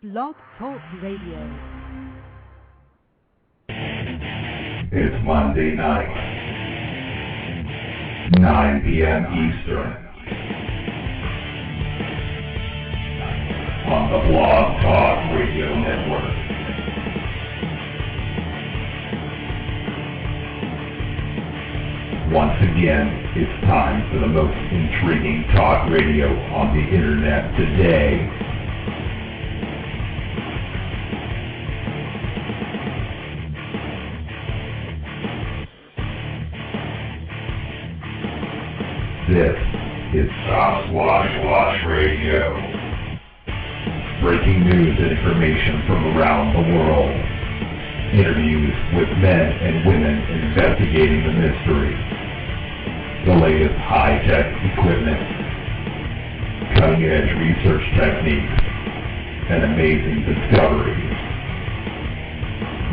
Blog Talk Radio. It's Monday night, 9 p.m. Eastern, on the Blog Talk Radio Network. Once again, it's time for the most intriguing talk radio on the internet today. This is Sasquatch Radio. Breaking news and information from around the world. Interviews with men and women investigating the mystery. The latest high-tech equipment. Cutting-edge research techniques. And amazing discoveries.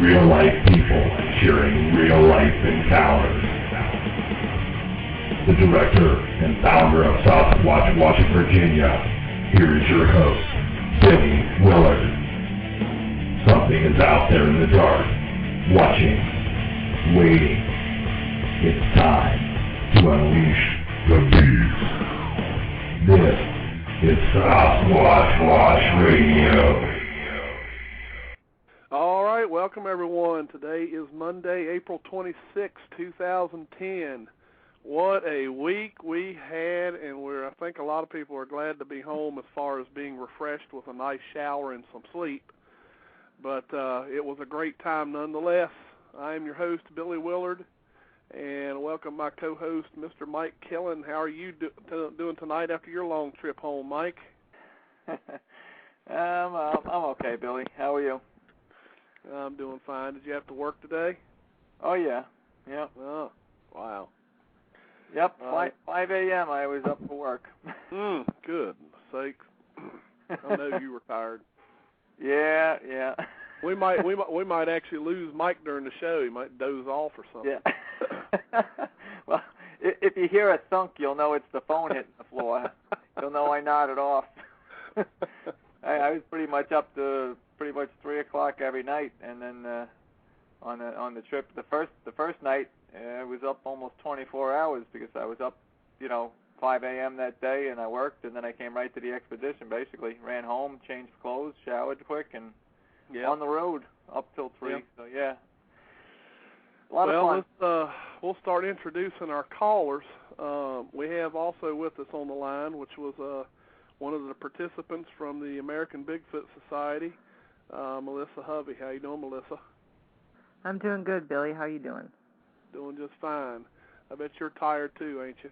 Real-life people sharing real-life encounters. The director and founder of Sasquatch, Washington, Virginia. Here is your host, Billy Willard. Something is out there in the dark, watching, waiting. It's time to unleash the beast. This is Sasquatch Radio. All right, welcome everyone. Today is Monday, April 26, 2010. What a week we had, and I think a lot of people are glad to be home as far as being refreshed with a nice shower and some sleep. But it was a great time nonetheless. I am your host, Billy Willard, and welcome my co-host, Mr. Mike Killen. How are you doing tonight after your long trip home, Mike? I'm okay, Billy. How are you? I'm doing fine. Did you have to work today? Oh, yeah. Yep. Oh, wow. Yep, 5 a.m. I was up for work. Good sakes. I know you were tired. Yeah. We might actually lose Mike during the show. He might doze off or something. Yeah. Well, if you hear a thunk, you'll know it's the phone hitting the floor. You'll know I nodded off. I was pretty much up to pretty much 3 o'clock every night, and then on the trip, the first night. I was up almost 24 hours because I was up, 5 a.m. that day, and I worked, and then I came right to the expedition, basically. Ran home, changed clothes, showered quick, and on the road up till 3. Yep. So, yeah. A lot of fun. We'll start introducing our callers. We have also with us on the line, which was one of the participants from the American Bigfoot Society, Melissa Hovey. How you doing, Melissa? I'm doing good, Billy. How you doing? Doing just fine. I bet you're tired too, ain't you?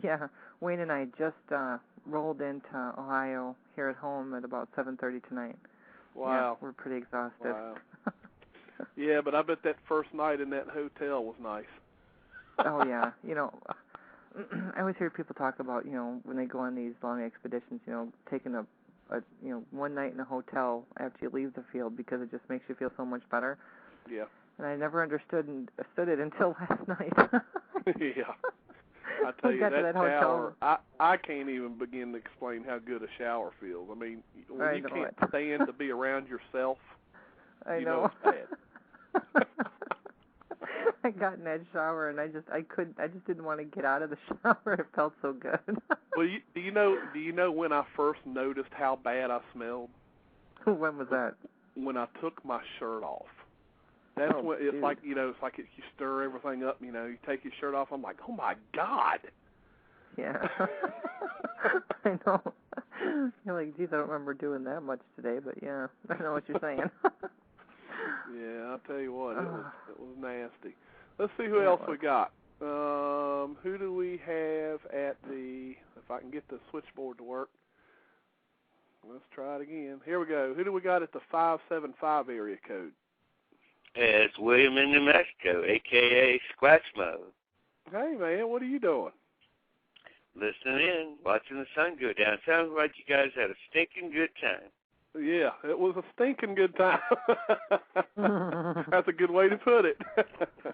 Yeah. Wayne and I just rolled into Ohio here at home at about 7:30 tonight. Wow. Yeah, we're pretty exhausted. Wow. Yeah, but I bet that first night in that hotel was nice. Oh, yeah. I always hear people talk about, when they go on these long expeditions, taking a one night in a hotel after you leave the field because it just makes you feel so much better. Yeah. And I never understood it until last night. Yeah. I tell you, that shower, I can't even begin to explain how good a shower feels. I mean, when you can't stand to be around yourself, I know it's bad. I got in that shower and I just didn't want to get out of the shower. It felt so good. Well, do you know when I first noticed how bad I smelled? When was that? When I took my shirt off. That's when it's like, it's like you stir everything up, you take your shirt off. I'm like, oh my God. Yeah. I know. You're like, geez, I don't remember doing that much today, but yeah, I know what you're saying. Yeah, I'll tell you what, it was nasty. Let's see who else we got. Who do we have at if I can get the switchboard to work. Let's try it again. Here we go. Who do we got at the 575 area code? It's William in New Mexico, a.k.a. Squatch Mode. Hey, man, what are you doing? Listening in, watching the sun go down. Sounds like you guys had a stinking good time. Yeah, it was a stinking good time. That's a good way to put it.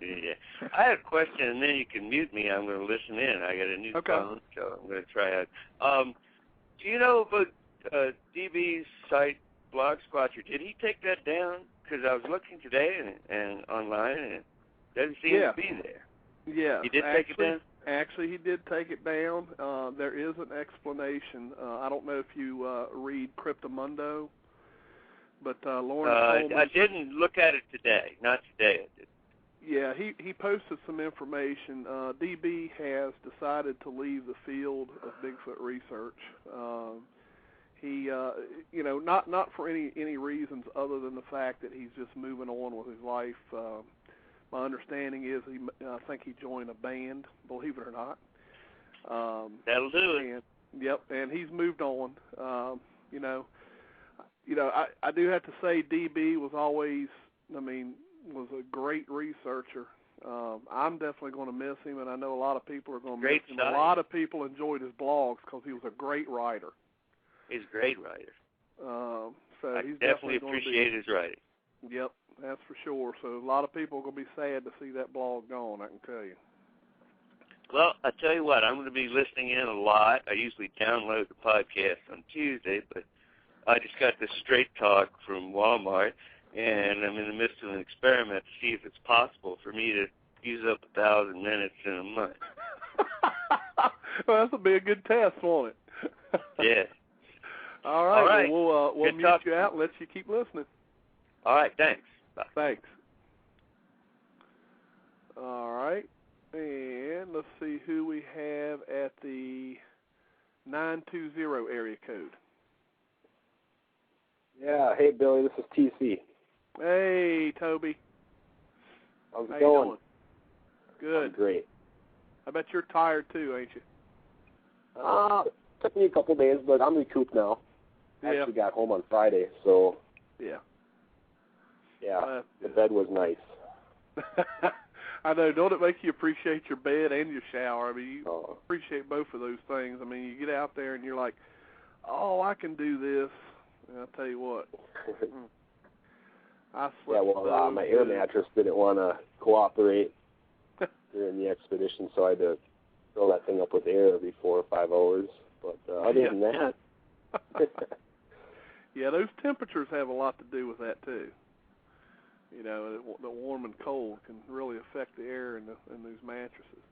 Yeah. I have a question, and then you can mute me. I'm going to listen in. I got a new phone, so I'm going to try out. Do you know about DB's site, Blog Squatcher, did he take that down? Because I was looking today and online, and it doesn't seem to be there. Yeah. He did take it down? Actually, he did take it down. There is an explanation. I don't know if you read Cryptomundo, but Lawrence Coleman... I didn't look at it today. Not today, I did. Yeah, he posted some information. DB has decided to leave the field of Bigfoot research. He, not for any reasons other than the fact that he's just moving on with his life. My understanding is I think he joined a band, believe it or not. That'll do it. Yep, and he's moved on. I do have to say DB was always, was a great researcher. I'm definitely going to miss him, and I know a lot of people are going to miss him. A lot of people enjoyed his blogs because he was a great writer. He's a great writer. So I he's definitely appreciate his writing. Yep, that's for sure. So a lot of people are going to be sad to see that blog gone, I can tell you. Well, I tell you what, I'm going to be listening in a lot. I usually download the podcast on Tuesday, but I just got this Straight Talk from Walmart, and I'm in the midst of an experiment to see if it's possible for me to use up 1,000 minutes in a month. Well, that'll be a good test, won't it? Yeah. All right. Well, we'll mute you out and let you keep listening. All right, thanks. Bye. Thanks. All right. And let's see who we have at the 920 area code. Yeah, hey, Billy, this is TC. Hey, Toby. How's it How going? You doing? Good. I'm great. I bet you're tired too, ain't you? Took me a couple days, but I'm recouped now. Yeah. Actually got home on Friday, so... Yeah. Yeah, the bed was nice. I know. Don't it make you appreciate your bed and your shower? I mean, you appreciate both of those things. I mean, you get out there and you're like, oh, I can do this. And I'll tell you what. I slept my air mattress didn't want to cooperate during the expedition, so I had to fill that thing up with air every 4 or 5 hours. But other than that... Yeah, those temperatures have a lot to do with that, too. You know, the warm and cold can really affect the air in these mattresses.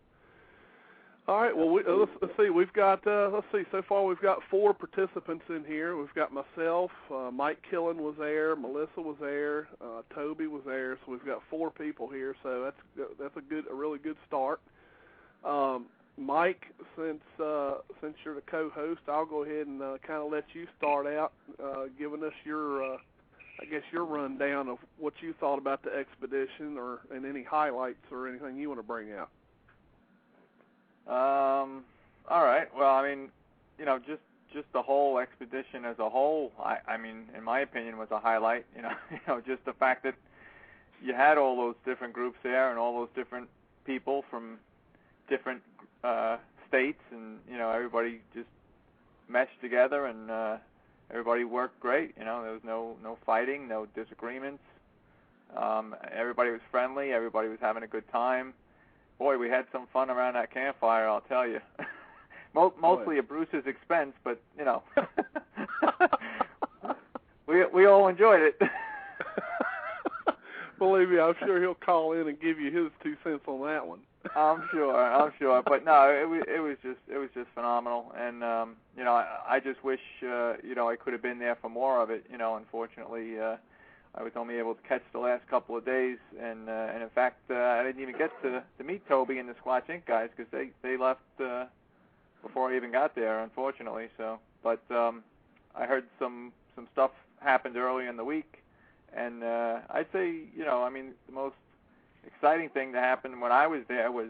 All right, well, let's see. We've got, so far we've got 4 participants in here. We've got myself, Mike Killen was there, Melissa was there, Toby was there, so we've got 4 people here, so that's a really good start. Mike, since you're the co-host, I'll go ahead and kind of let you start out, giving us your rundown of what you thought about the expedition, and any highlights or anything you want to bring out. All right. Well, I mean, just the whole expedition as a whole, I mean, in my opinion, was a highlight. Just the fact that you had all those different groups there and all those different people from different states, and everybody just meshed together, and everybody worked great. There was no fighting, no disagreements. Everybody was friendly. Everybody was having a good time. Boy, we had some fun around that campfire, I'll tell you. Mostly at Bruce's expense, but we all enjoyed it. Believe me, I'm sure he'll call in and give you his 2 cents on that one. I'm sure, but no, it was just phenomenal, and I just wish I could have been there for more of it. Unfortunately, I was only able to catch the last couple of days, and in fact, I didn't even get to meet Toby and the Squatch Inc. guys because they left before I even got there, unfortunately. So, but I heard some stuff happened early in the week, and I'd say the most exciting thing that happened when I was there was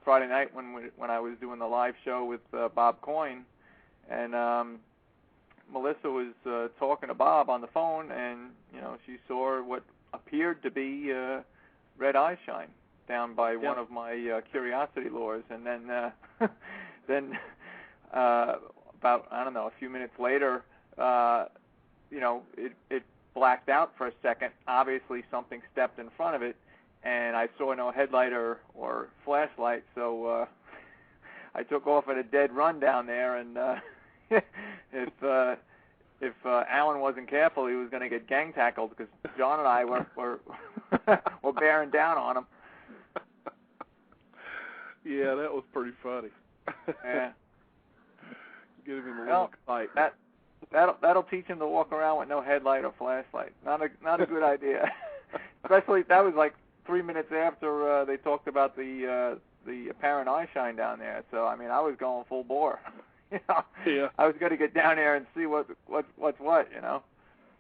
Friday night when I was doing the live show with Bob Coyne, and Melissa was talking to Bob on the phone, and she saw what appeared to be red eye shine down by one of my curiosity lures, and then about a few minutes later, it blacked out for a second. Obviously, something stepped in front of it, and I saw no headlight or flashlight, so I took off at a dead run down there, and if if Alan wasn't careful, he was going to get gang tackled because John and I were were bearing down on him. Yeah, that was pretty funny. Yeah. Give him a little fight. That'll teach him to walk around with no headlight or flashlight. Not a good idea. Especially that was like 3 minutes after they talked about the apparent eye shine down there. So I mean, I was going full bore. You know, yeah. I was going to get down there and see what's what. You know.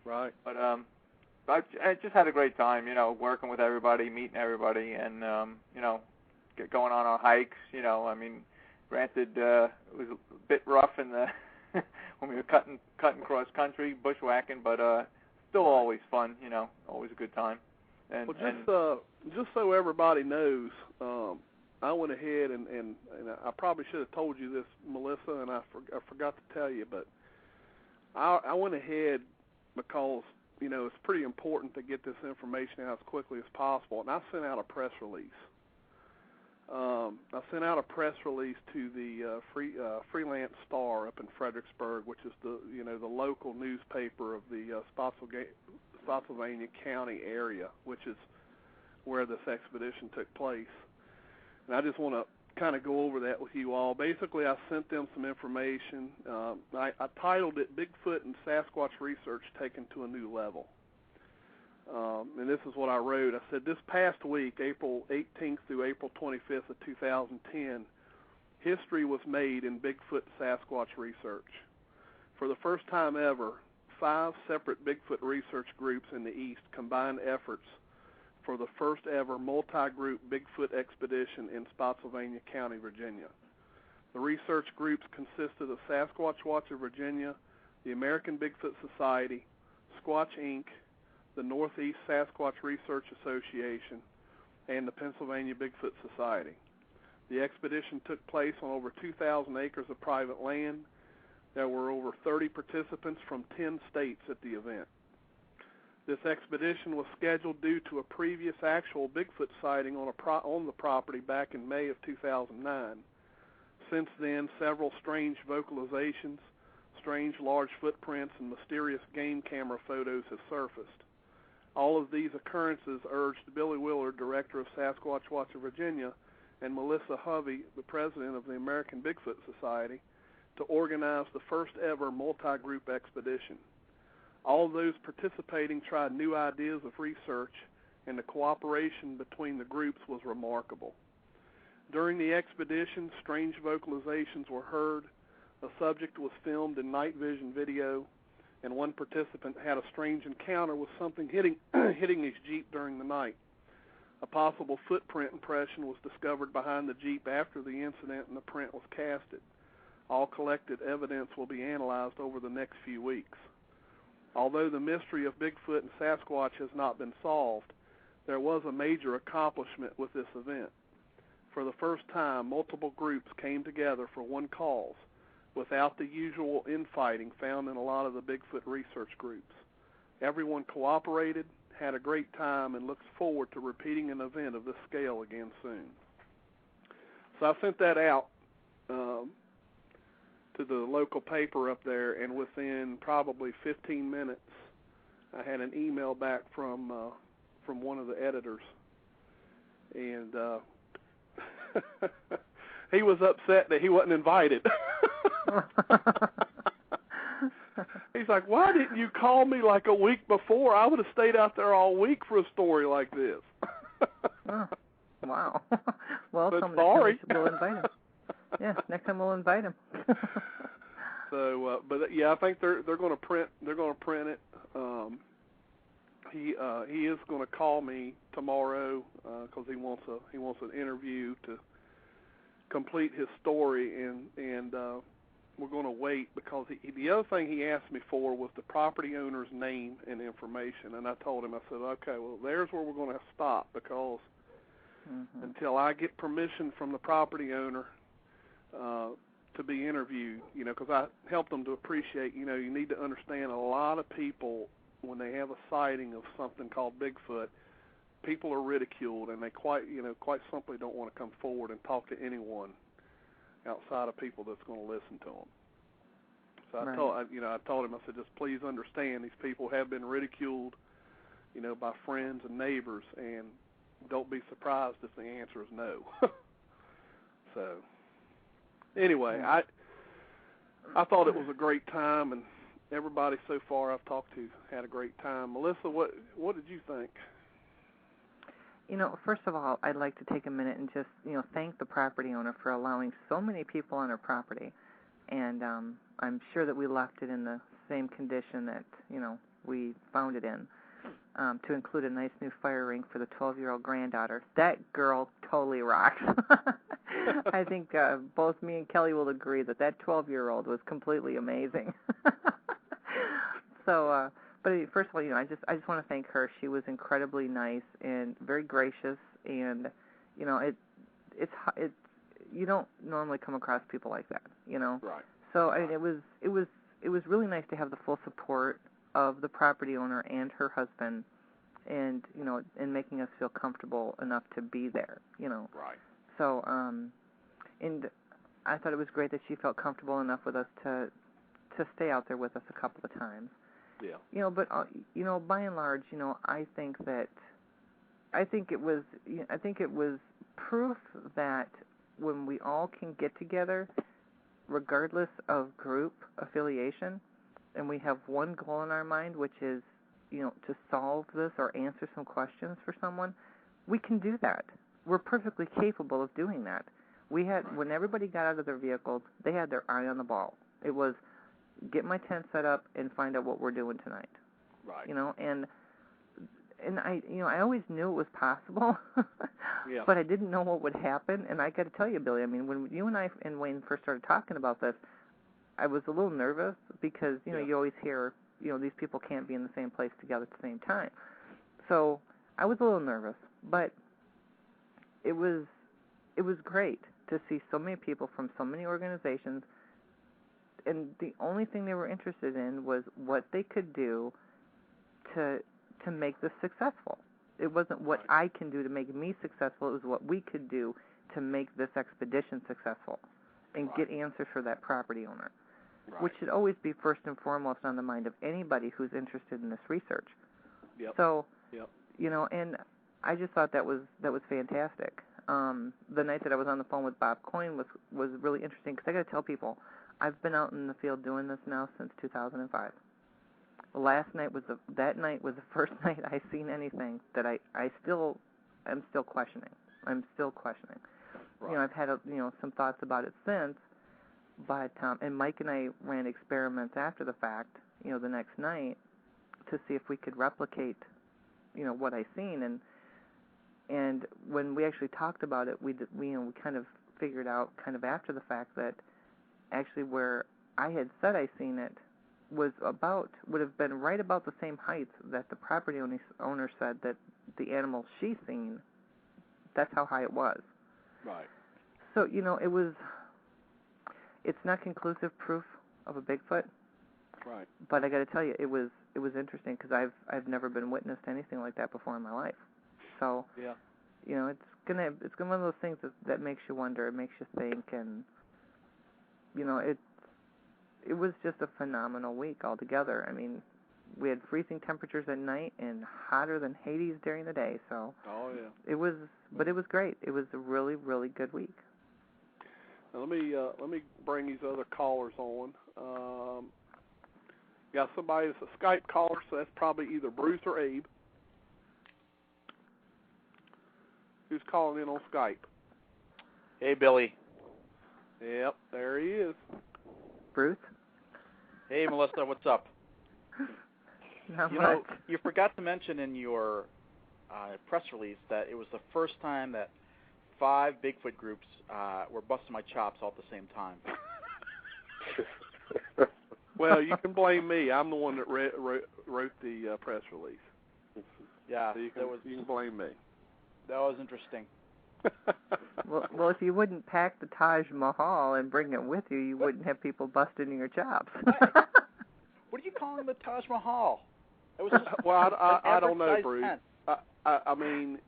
Right. But I just had a great time. You know, working with everybody, meeting everybody, and you know, going on our hikes. You know, I mean, granted, it was a bit rough in the when we were cutting cross country, bushwhacking, but still always fun. You know, always a good time. And just so everybody knows, I went ahead and I probably should have told you this, Melissa, and I forgot to tell you, but I went ahead because, you know, it's pretty important to get this information out as quickly as possible, and I sent out a press release. I sent out a press release to the Freelance Star up in Fredericksburg, which is the local newspaper of the Spotsylvania County area, which is where this expedition took place. And I just want to kind of go over that with you all. Basically, I sent them some information. I titled it "Bigfoot and Sasquatch Research Taken to a New Level." And this is what I wrote. I said, this past week, April 18th through April 25th of 2010, history was made in Bigfoot Sasquatch research. For the first time ever, 5 separate Bigfoot research groups in the East combined efforts for the first ever multi-group Bigfoot expedition in Spotsylvania County, Virginia. The research groups consisted of Sasquatch Watch of Virginia, the American Bigfoot Society, Squatch Inc., the Northeast Sasquatch Research Association, and the Pennsylvania Bigfoot Society. The expedition took place on over 2,000 acres of private land. There were over 30 participants from 10 states at the event. This expedition was scheduled due to a previous actual Bigfoot sighting on the property back in May of 2009. Since then, several strange vocalizations, strange large footprints, and mysterious game camera photos have surfaced. All of these occurrences urged Billy Willard, director of Sasquatch Watch of Virginia, and Melissa Hovey, the president of the American Bigfoot Society, to organize the first ever multi-group expedition. All of those participating tried new ideas of research, and the cooperation between the groups was remarkable. During the expedition, strange vocalizations were heard, a subject was filmed in night vision video, and one participant had a strange encounter with something hitting his Jeep during the night. A possible footprint impression was discovered behind the Jeep after the incident, and the print was casted. All collected evidence will be analyzed over the next few weeks. Although the mystery of Bigfoot and Sasquatch has not been solved, there was a major accomplishment with this event. For the first time, multiple groups came together for one cause, without the usual infighting found in a lot of the Bigfoot research groups. Everyone cooperated, had a great time, and looks forward to repeating an event of this scale again soon. So I sent that out to the local paper up there, and within probably 15 minutes, I had an email back from one of the editors, and he was upset that he wasn't invited. He's like, why didn't you call me like a week before? I would have stayed out there all week for a story like this. Oh, wow. Well, but sorry. We'll invite him. Yeah, next time we'll invite him. So, but yeah, I think they're going to print. They're going to print it. He is going to call me tomorrow because he wants an interview to complete his story, and we're going to wait because the other thing he asked me for was the property owner's name and information, and I told him, I said, okay, well, there's where we're going to stop because until I get permission from the property owner to be interviewed, because I helped them to appreciate, you need to understand a lot of people, when they have a sighting of something called Bigfoot, people are ridiculed, and they quite simply don't want to come forward and talk to anyone outside of people that's going to listen to them. So I told him, I said, just please understand these people have been ridiculed, by friends and neighbors, and don't be surprised if the answer is no. So anyway, I thought it was a great time, and everybody so far I've talked to had a great time. Melissa, what did you think? First of all, I'd like to take a minute and just, thank the property owner for allowing so many people on her property. And I'm sure that we left it in the same condition that, we found it in, to include a nice new fire rink for the 12-year-old granddaughter. That girl totally rocks. I think both me and Kelly will agree that 12-year-old was completely amazing. So, but first of all, I just want to thank her. She was incredibly nice and very gracious, and it's you don't normally come across people like that, Right. So I mean, it was really nice to have the full support of the property owner and her husband, and and making us feel comfortable enough to be there, Right. So and I thought it was great that she felt comfortable enough with us to stay out there with us a couple of times. Yeah. But by and large, I think it was proof that when we all can get together, regardless of group affiliation, and we have one goal in our mind, which is, to solve this or answer some questions for someone, we can do that. We're perfectly capable of doing that. When everybody got out of their vehicles, they had their eye on the ball. It was, get my tent set up and find out what we're doing tonight. Right. And I always knew it was possible, Yeah. but I didn't know what would happen. And I got to tell you, Billy, I mean, when you and I and Wayne first started talking about this, I was a little nervous because, you always hear, these people can't be in the same place together at the same time. So I was a little nervous, but it was great to see so many people from so many organizations, and the only thing they were interested in was what they could do to make this successful. It wasn't what I can do to make me successful. It was what we could do to make this expedition successful and get answers for that property owner, which should always be first and foremost on the mind of anybody who's interested in this research. Yep. So, Yep. And I just thought that was fantastic. The night that I was on the phone with Bob Coyne was really interesting, because I got to tell people, I've been out in the field doing this now since 2005. That night was the first night I seen anything that I'm still questioning. I'm still questioning. Right. I've had some thoughts about it since, but and Mike and I ran experiments after the fact, the next night, to see if we could replicate, what I seen, and when we actually talked about it, we kind of figured out kind of after the fact that actually where I had said I seen it would have been right about the same height that the property owner said that the animal she seen. That's how high it was. Right. So it's not conclusive proof of a Bigfoot. Right. But I got to tell you, it was interesting, because I've never been witness to anything like that before in my life. So yeah. It's gonna be one of those things that makes you wonder, it makes you think, and it was just a phenomenal week altogether. I mean, we had freezing temperatures at night and hotter than Hades during the day. So oh yeah, it was great. It was a really, really good week. Now let me bring these other callers on. Got somebody that's a Skype caller, so that's probably either Bruce or Abe. Who's calling in on Skype? Hey, Billy. Yep, there he is. Bruce? Hey, Melissa, what's up? Not you much. know, you forgot to mention in your press release that it was the first time that 5 Bigfoot groups were busting my chops all at the same time. Well, you can blame me. I'm the one that wrote the press release. Yeah, so you can blame me. That was interesting. Well, if you wouldn't pack the Taj Mahal and bring it with you, you wouldn't have people busting your chops. What are you calling the Taj Mahal? It was just well, I don't know, tent. Bruce. I mean,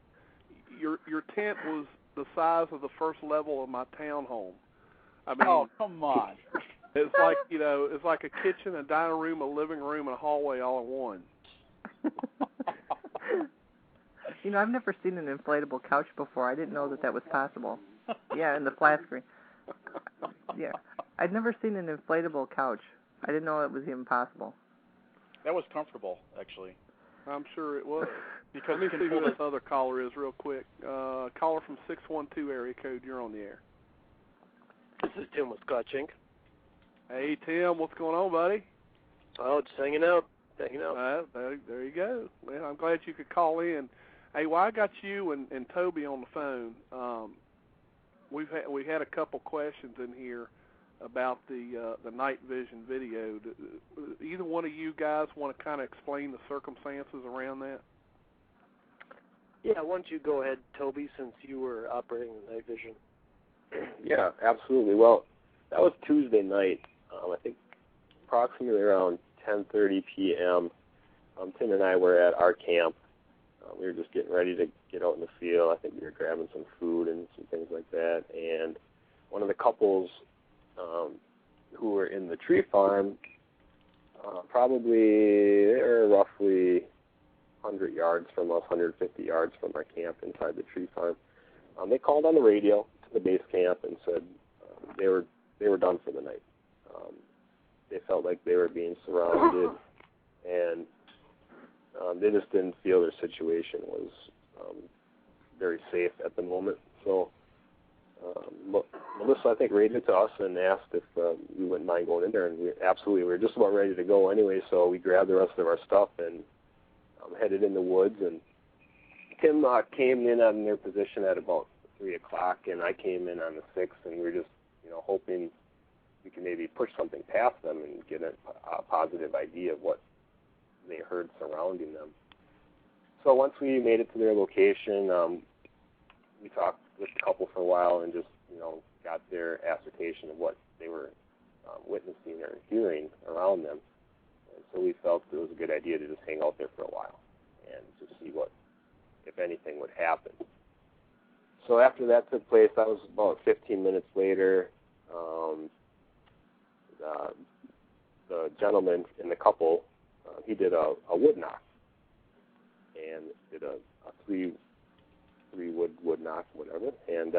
your tent was the size of the first level of my townhome. I mean, oh, come on. It's like, it's like a kitchen, a dining room, a living room, and a hallway all in one. I've never seen an inflatable couch before. I didn't know that was possible. Yeah, in the flat screen. Yeah, I'd never seen an inflatable couch. I didn't know it was even possible. That was comfortable, actually. I'm sure it was. Because let me see who this other caller is real quick. Caller from 612 area code. You're on the air. This is Tim with Scotch Inc. Hey, Tim. What's going on, buddy? Oh, just hanging out. There you go. Well, I'm glad you could call in. Hey, well, I got you and Toby on the phone. We had a couple questions in here about the night vision video. Either one of you guys want to kind of explain the circumstances around that? Yeah, why don't you go ahead, Toby, since you were operating the night vision. Yeah, absolutely. Well, that was Tuesday night. I think approximately around 10:30 p.m. Tim and I were at our camp. We were just getting ready to get out in the field. I think we were grabbing some food and some things like that. And one of the couples who were in the tree farm, they were roughly 100 yards from us, 150 yards from our camp inside the tree farm. They called on the radio to the base camp and said they were done for the night. They felt like they were being surrounded, and they just didn't feel their situation was very safe at the moment. So Melissa, I think, radioed to us and asked if we wouldn't mind going in there, and we were just about ready to go anyway, so we grabbed the rest of our stuff and headed in the woods. And Tim came in on their position at about 3 o'clock, and I came in on the 6th, and we were just, hoping we could maybe push something past them and get a positive idea of what they heard surrounding them. So once we made it to their location, we talked with the couple for a while and just, got their assertion of what they were witnessing or hearing around them. And so we felt it was a good idea to just hang out there for a while and just see what, if anything, would happen. So after that took place, that was about 15 minutes later. The gentleman in the couple, he did a wood knock and did a three wood knock, whatever. And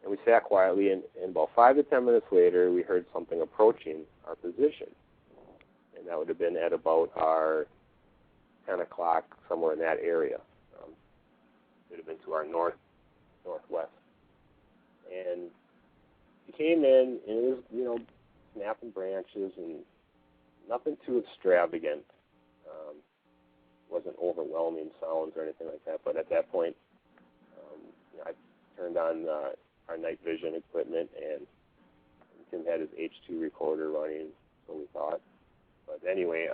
we sat quietly, and about 5 to 10 minutes later, we heard something approaching our position. And that would have been at about our 10 o'clock, somewhere in that area. It would have been to our northwest. And he came in, and it was, snapping branches and nothing too extravagant. Wasn't overwhelming sounds or anything like that. But at that point, I turned on our night vision equipment, and Tim had his H2 recorder running, so we thought. But anyway,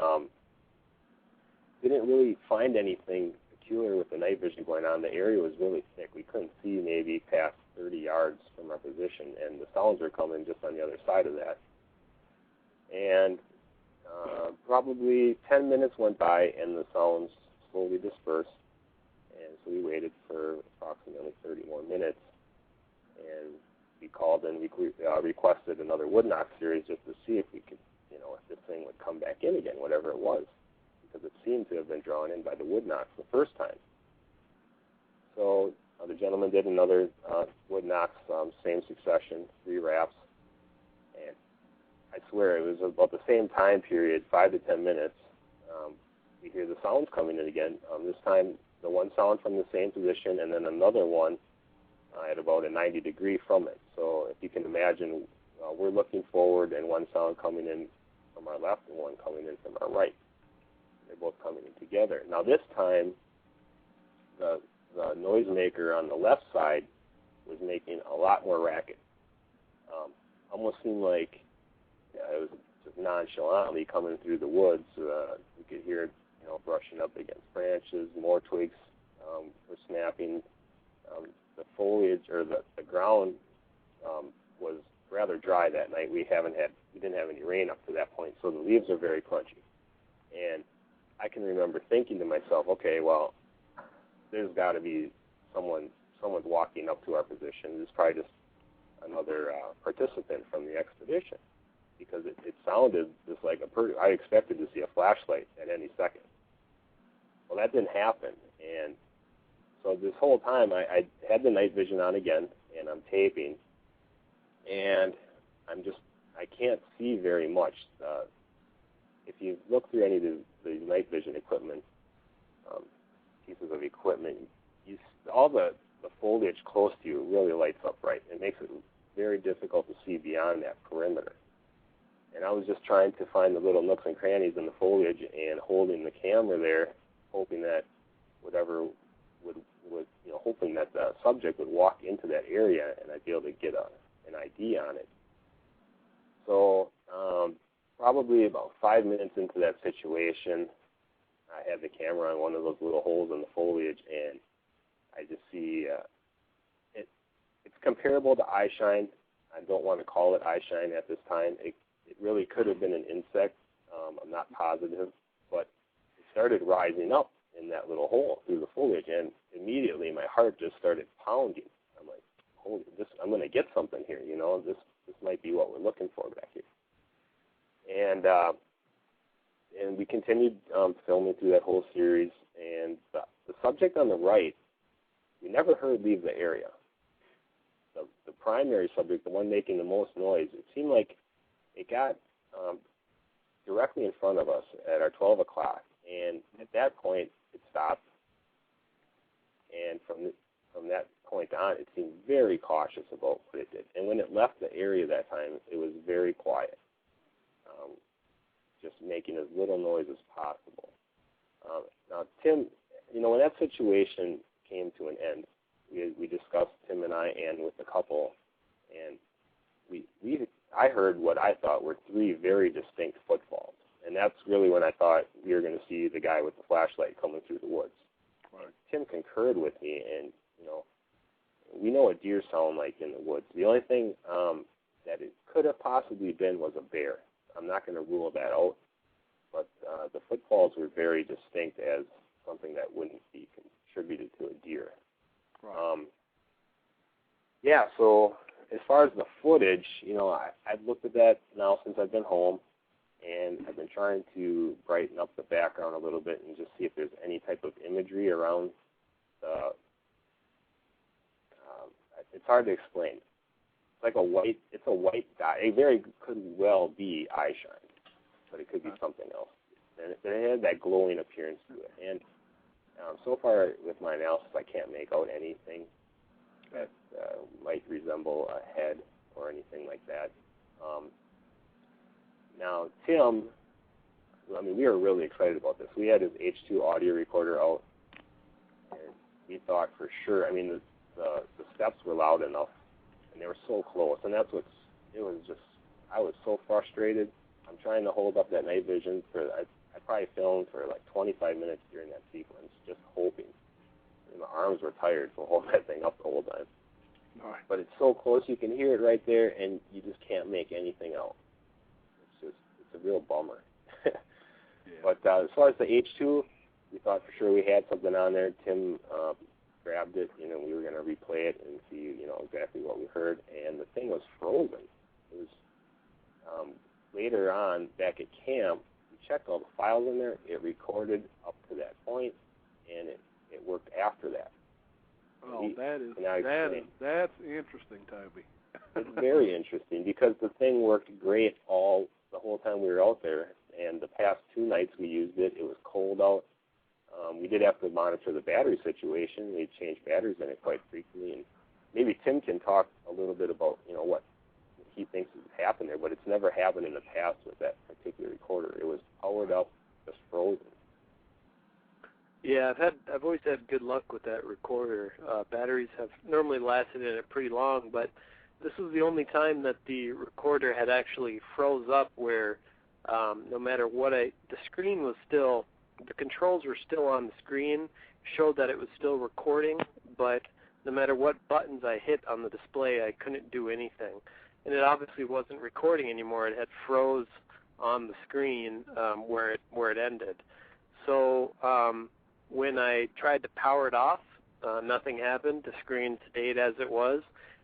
didn't really find anything peculiar with the night vision going on. The area was really thick. We couldn't see maybe past 30 yards from our position, and the sounds were coming just on the other side of that. And probably 10 minutes went by, and the sounds slowly dispersed. And so we waited for approximately 30 more minutes, and we called and we requested another wood knock series just to see if we could, if this thing would come back in again, whatever it was, because it seemed to have been drawn in by the wood knocks the first time. So the gentleman did another wood knocks, same succession, 3 wraps, and I swear it was about the same time period, 5 to 10 minutes. We hear the sounds coming in again. This time, the one sound from the same position, and then another one at about a 90 degree from it. So if you can imagine, we're looking forward, and one sound coming in from our left and one coming in from our right. They're both coming in together. Now this time, the noisemaker on the left side was making a lot more racket. Almost seemed like it was just nonchalantly coming through the woods. You could hear it, brushing up against branches. More twigs were snapping. The foliage or the ground was rather dry that night. We didn't have any rain up to that point, so the leaves are very crunchy. And I can remember thinking to myself, okay, well, there's got to be someone's walking up to our position. It's probably just another participant from the expedition. because it sounded just like I expected to see a flashlight at any second. Well, that didn't happen, and so this whole time I had the night vision on again, and I'm taping, and I can't see very much. If you look through any of the night vision equipment, pieces of equipment, all the foliage close to you really lights up bright. It makes it very difficult to see beyond that perimeter. And I was just trying to find the little nooks and crannies in the foliage and holding the camera there, hoping that whatever hoping that the subject would walk into that area and I'd be able to get an ID on it. So probably about 5 minutes into that situation, I had the camera on one of those little holes in the foliage, and I just see it's comparable to eye shine. I don't want to call it eye shine at this time. It really could have been an insect. I'm not positive, but it started rising up in that little hole through the foliage, and immediately my heart just started pounding. I'm like, holy, I'm going to get something here, this might be what we're looking for back here. And we continued filming through that whole series, and the subject on the right, we never heard leave the area. The primary subject, the one making the most noise, it seemed like it got directly in front of us at our 12 o'clock, and at that point, it stopped. And from that point on, it seemed very cautious about what it did. And when it left the area that time, it was very quiet, just making as little noise as possible. Now, Tim, when that situation came to an end, we discussed, Tim and I, and with the couple, and I heard what I thought were 3 very distinct footfalls. And that's really when I thought we were going to see the guy with the flashlight coming through the woods. Right. Tim concurred with me, and, we know what deer sound like in the woods. The only thing that it could have possibly been was a bear. I'm not going to rule that out, but the footfalls were very distinct as something that wouldn't be contributed to a deer. Right. So as far as the footage, I've looked at that now since I've been home, and I've been trying to brighten up the background a little bit and just see if there's any type of imagery around the it's hard to explain. It's like a white dot. It very could well be eye shine, but it could be something else. And it had that glowing appearance to it. And so far with my analysis, I can't make out anything that might resemble a head or anything like that. Now, Tim, we were really excited about this. We had his H2 audio recorder out, and we thought for sure, the steps were loud enough, and they were so close, and I was so frustrated. I'm trying to hold up that night vision I probably filmed for like 25 minutes during that sequence, just hoping. And my arms were tired from holding that thing up the whole time. Right. But it's so close, you can hear it right there, and you just can't make anything out. It's a real bummer. Yeah. But as far as the H2, we thought for sure we had something on there. Tim grabbed it, we were going to replay it and see, exactly what we heard, and the thing was frozen. It was later on back at camp, we checked all the files in there. It recorded up to that point, and it worked after that. Oh, that's interesting, Toby. It's very interesting because the thing worked great the whole time we were out there, and the past 2 nights we used it. It was cold out. We did have to monitor the battery situation. We changed batteries in it quite frequently, and maybe Tim can talk a little bit about what he thinks has happened there, but it's never happened in the past with that particular recorder. It was powered up, just frozen. Yeah, I've always had good luck with that recorder. Batteries have normally lasted in it pretty long, but this was the only time that the recorder had actually froze up where no matter what the screen was still, the controls were still on the screen, showed that it was still recording, but no matter what buttons I hit on the display, I couldn't do anything. And it obviously wasn't recording anymore. It had froze on the screen where it ended. So when I tried to power it off, nothing happened. The screen stayed as it was,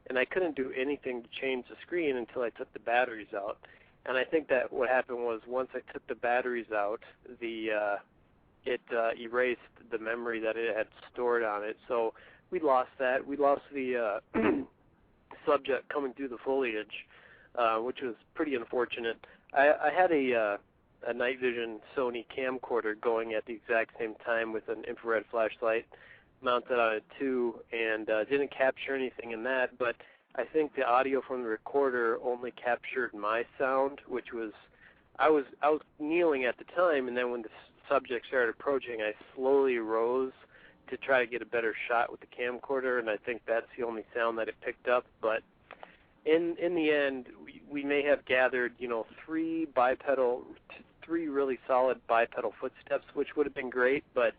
and I couldn't do anything to change the screen until I took the batteries out. And I think that what happened was once I took the batteries out, it erased the memory that it had stored on it. So we lost that. We lost the subject coming through the foliage, which was pretty unfortunate. I had a night vision Sony camcorder going at the exact same time with an infrared flashlight mounted on it too, and didn't capture anything in that, but I think the audio from the recorder only captured my sound, which was, I was kneeling at the time, and then when the subject started approaching, I slowly rose to try to get a better shot with the camcorder, and I think that's the only sound that it picked up. But in the end, we may have gathered, three really solid bipedal footsteps, which would have been great, but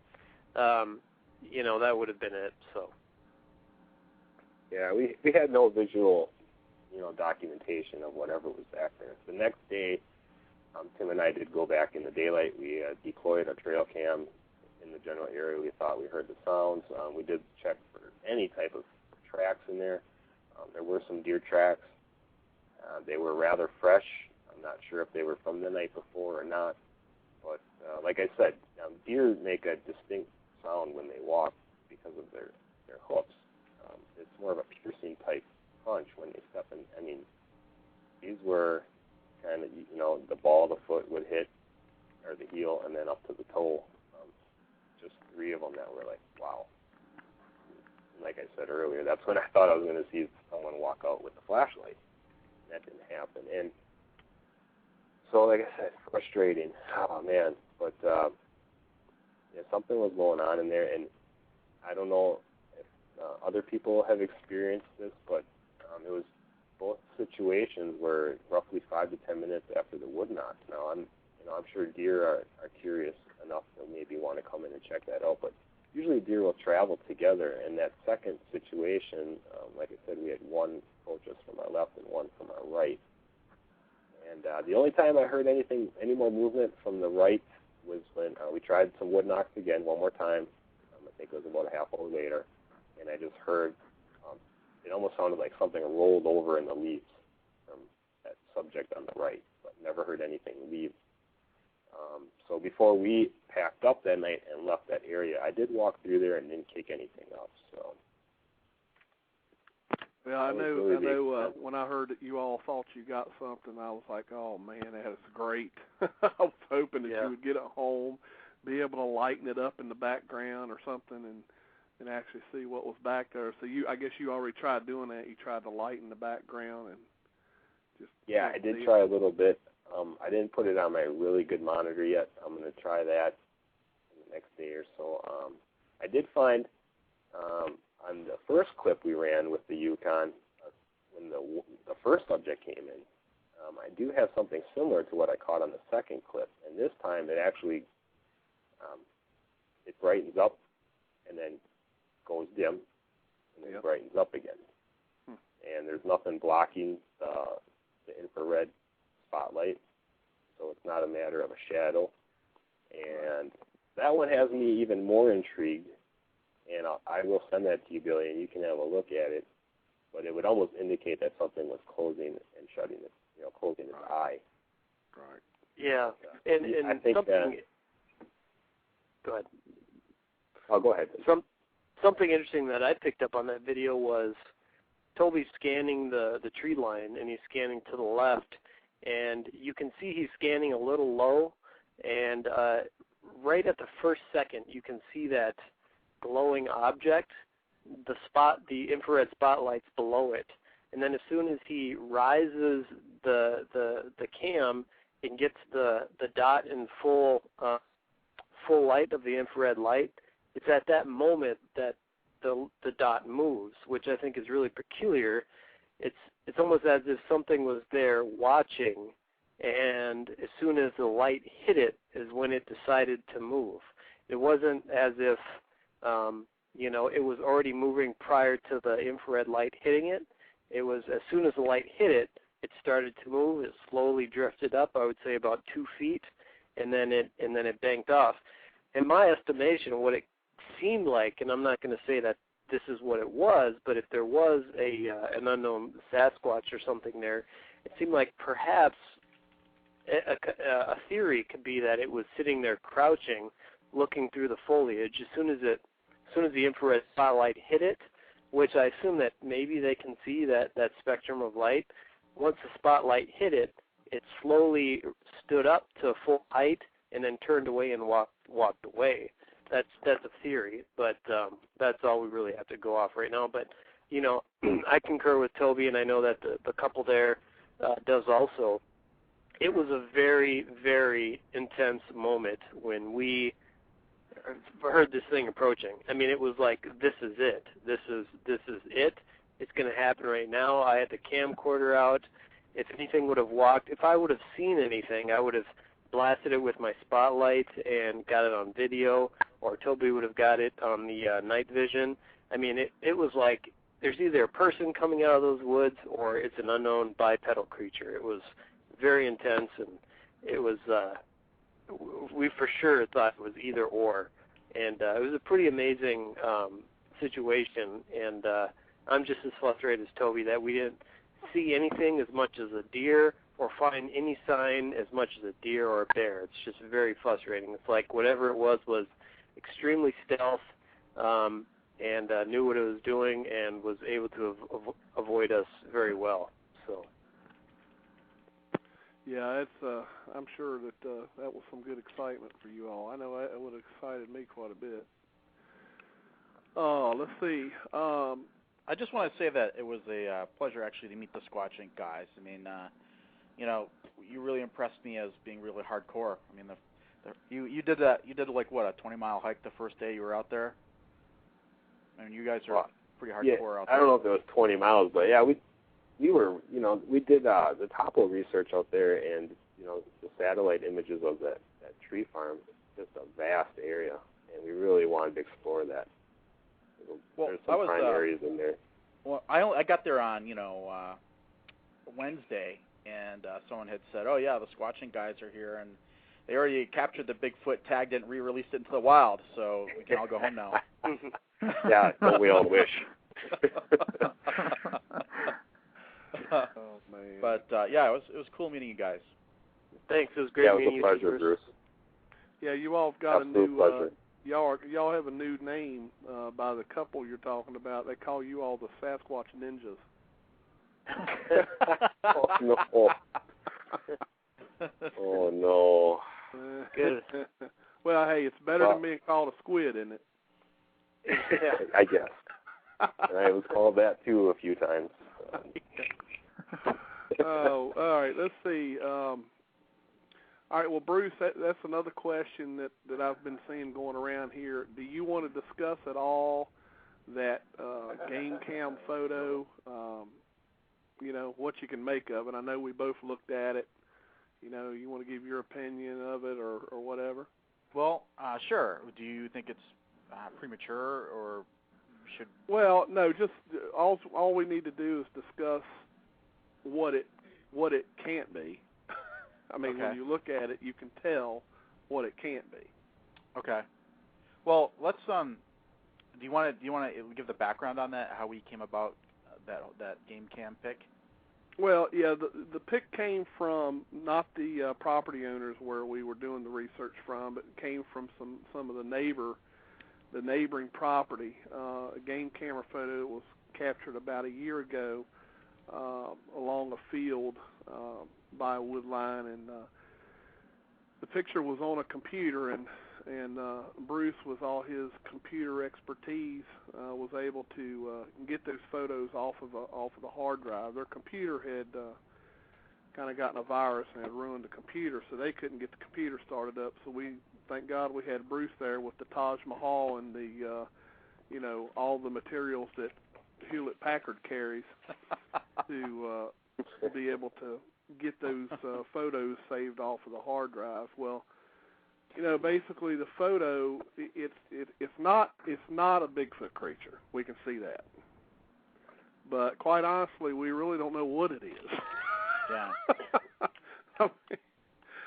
that would have been it. So. Yeah, we had no visual, documentation of whatever was back there. The next day, Tim and I did go back in the daylight. We deployed our trail cam in the general area. We thought we heard the sounds. We did check for any type of tracks in there. There were some deer tracks. They were rather fresh. I'm not sure if they were from the night before or not. But like I said, deer make a distinct sound when they walk because of their hoofs. It's more of a piercing type punch when they step in. I mean, these were kind of, the ball of the foot would hit, or the heel, and then up to the toe. Just three of them that were like, wow. And like I said earlier, that's when I thought I was going to see someone walk out with a flashlight. That didn't happen. And so, like I said, frustrating. Oh, man. But something was going on in there, and I don't know if other people have experienced this, but it was both situations were roughly 5 to 10 minutes after the wood knocks. Now, I'm sure deer are curious enough to maybe want to come in and check that out, but usually deer will travel together. And that second situation, like I said, we had one approach us from our left and one from our right. And the only time I heard any more movement from the right was when we tried some wood knocks again one more time. I think it was about a half hour later, and I just heard, it almost sounded like something rolled over in the leaves from that subject on the right, but never heard anything leave. So before we packed up that night and left that area, I did walk through there and didn't kick anything up. So. Well, I know. When I heard that you all thought you got something, I was like, "Oh man, that is great." I was hoping that you would get it home, be able to lighten it up in the background or something, and actually see what was back there. So I guess you already tried doing that. You tried to lighten the background and just. Yeah, I did try a little bit. I didn't put it on my really good monitor yet. I'm going to try that in the next day or so. I did find on the first clip we ran with the Yukon, when the first subject came in, I do have something similar to what I caught on the second clip. And this time it actually it brightens up and then goes dim and then brightens up again. And there's nothing blocking the infrared spotlight, so it's not a matter of a shadow. And that one has me even more intrigued, and I will send that to you, Billy, and you can have a look at it. But it would almost indicate that something was closing and shutting it, closing its eye. Right. Yeah, and I think something. Go ahead. Oh, go ahead. Something interesting that I picked up on that video was Toby's scanning the tree line, and he's scanning to the left, and you can see he's scanning a little low, and right at the first second, you can see that glowing object, the infrared spotlight's below it, and then as soon as he rises the cam and gets the dot in full light of the infrared light, it's at that moment that the dot moves, which I think is really peculiar. It's almost as if something was there watching, and as soon as the light hit it is when it decided to move. It wasn't as if it was already moving prior to the infrared light hitting it. It was as soon as the light hit it, it started to move. It slowly drifted up, I would say about 2 feet, and then it banked off. In my estimation, what it seemed like, and I'm not going to say that this is what it was, but if there was an unknown Sasquatch or something there, it seemed like perhaps a theory could be that it was sitting there crouching, looking through the foliage. As soon as the infrared spotlight hit it, which I assume that maybe they can see that spectrum of light. Once the spotlight hit it, it slowly stood up to full height and then turned away and walked away. That's a theory, but that's all we really have to go off right now. But I concur with Toby, and I know that the couple there does also. It was a very, very intense moment when we heard this thing approaching. I mean, it was like, this is it. This is it. It's going to happen right now. I had the camcorder out. If anything would have walked, if I would have seen anything, I would have blasted it with my spotlight and got it on video, or Toby would have got it on the night vision. I mean, it was like there's either a person coming out of those woods or it's an unknown bipedal creature. It was very intense, and it was we for sure thought it was either or, and it was a pretty amazing situation, and I'm just as frustrated as Toby that we didn't see anything as much as a deer or find any sign as much as a deer or a bear. It's just very frustrating. It's like whatever it was extremely stealth and knew what it was doing and was able to avoid us very well. So. Yeah, it's. I'm sure that that was some good excitement for you all. I know it would have excited me quite a bit. Oh, let's see. I just want to say that it was a pleasure actually to meet the Squatch Inc. guys. I mean, you really impressed me as being really hardcore. I mean, you did like what, a 20-mile hike the first day you were out there. I mean, you guys are pretty hardcore out there. I don't know if it was 20 miles, but yeah, we were, we did the topo research out there, and the satellite images of that tree farm, just a vast area, and we really wanted to explore that. Well, there's some prime areas in there. Well, I got there on Wednesday, and someone had said, "Oh yeah, the Squatch Inc. guys are here, and they already captured the Bigfoot, tagged it, and re-released it into the wild, so we can all go home now." Yeah, don't we all wish. Oh man! But yeah, it was cool meeting you guys. Thanks. It was great meeting you. Yeah, it was a pleasure, Bruce. Yeah, you all have got Absolute a new. Pleasure. Y'all have a new name by the couple you're talking about. They call you all the Sasquatch Ninjas. Oh no! Oh no! Good. Well, hey, it's better than being called a squid, isn't it? I guess. I was called that too a few times. Oh, all right. Let's see. All right. Well, Bruce, that's another question that I've been seeing going around here. Do you want to discuss at all that game cam photo? What you can make of it. I know we both looked at it. You want to give your opinion of it or whatever? Well, sure. Do you think it's premature or should? Well, no. Just all we need to do is discuss what it can't be. I mean, okay. When you look at it, you can tell what it can't be. Okay. Well, let's do you want to give the background on that? How we came about that game cam pick? Well, yeah, the pick came from not the property owners where we were doing the research from, but it came from some of the neighboring property. A game camera photo was captured about a year ago along a field by a wood line, and the picture was on a computer, and Bruce, with all his computer expertise, was able to get those photos off of the hard drive. Their computer had kind of gotten a virus and had ruined the computer, so they couldn't get the computer started up. So thank God we had Bruce there with the Taj Mahal and the all the materials that Hewlett Packard carries to be able to get those photos saved off of the hard drive. Well, basically the photo, it's not a Bigfoot creature. We can see that, but quite honestly, we really don't know what it is. Yeah. I mean,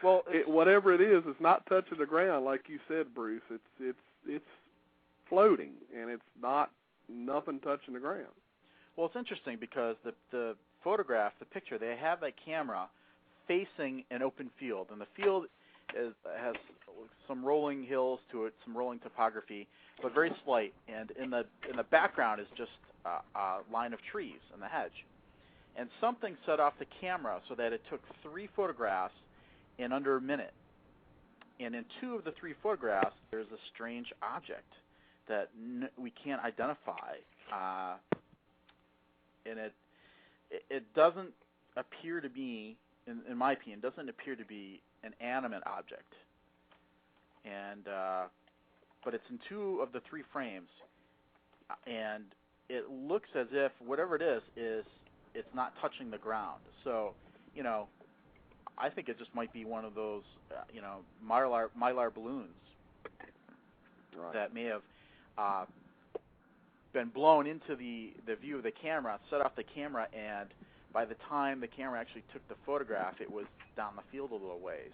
well, whatever it is, it's not touching the ground, like you said, Bruce. It's floating, and it's nothing touching the ground. Well, it's interesting because the photograph, the picture, they have that camera facing an open field, and the field has some rolling hills to it, some rolling topography, but very slight. And in the background is just a line of trees and the hedge. And something set off the camera so that it took 3 photographs in under a minute. And in 2 of the 3 photographs, there's a strange object that we can't identify, and it doesn't appear to be, in my opinion, doesn't appear to be an animate object. And but it's in 2 of the 3 frames, and it looks as if whatever it is it's not touching the ground. So, I think it just might be one of those, mylar balloons that may have been blown into the view of the camera, set off the camera, and by the time the camera actually took the photograph, it was down the field a little ways.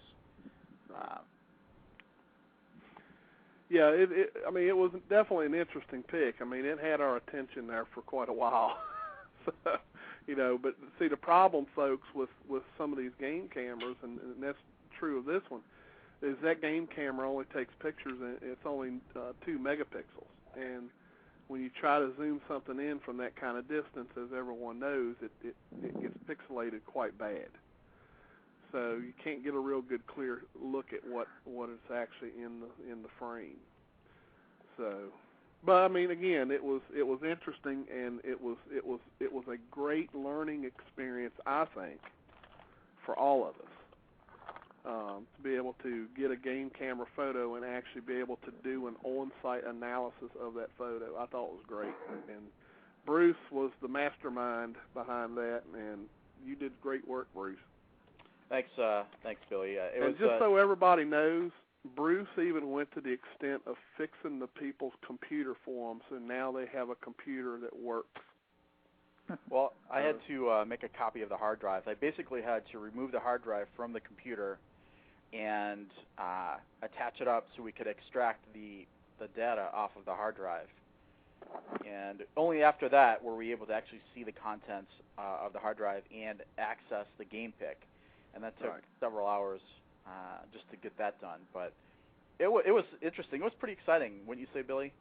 Yeah, it was definitely an interesting pick. I mean, it had our attention there for quite a while. So, but see, the problem, folks, with some of these game cameras, and that's true of this one, is that game camera only takes pictures, and it's only 2 megapixels. And when you try to zoom something in from that kind of distance, as everyone knows, it gets pixelated quite bad. So you can't get a real good clear look at what is actually in the frame. So, but I mean, again, it was interesting, and it was a great learning experience, I think, for all of us. To be able to get a game camera photo and actually be able to do an on-site analysis of that photo, I thought was great. And Bruce was the mastermind behind that, and you did great work, Bruce. Thanks, Billy. So everybody knows, Bruce even went to the extent of fixing the people's computer for them, so now they have a computer that works. Well, I had to make a copy of the hard drive. I basically had to remove the hard drive from the computer and attach it up so we could extract the data off of the hard drive. And only after that were we able to actually see the contents of the hard drive and access the game pick. And that took several hours just to get that done. But it was interesting. It was pretty exciting, wouldn't you say, Billy?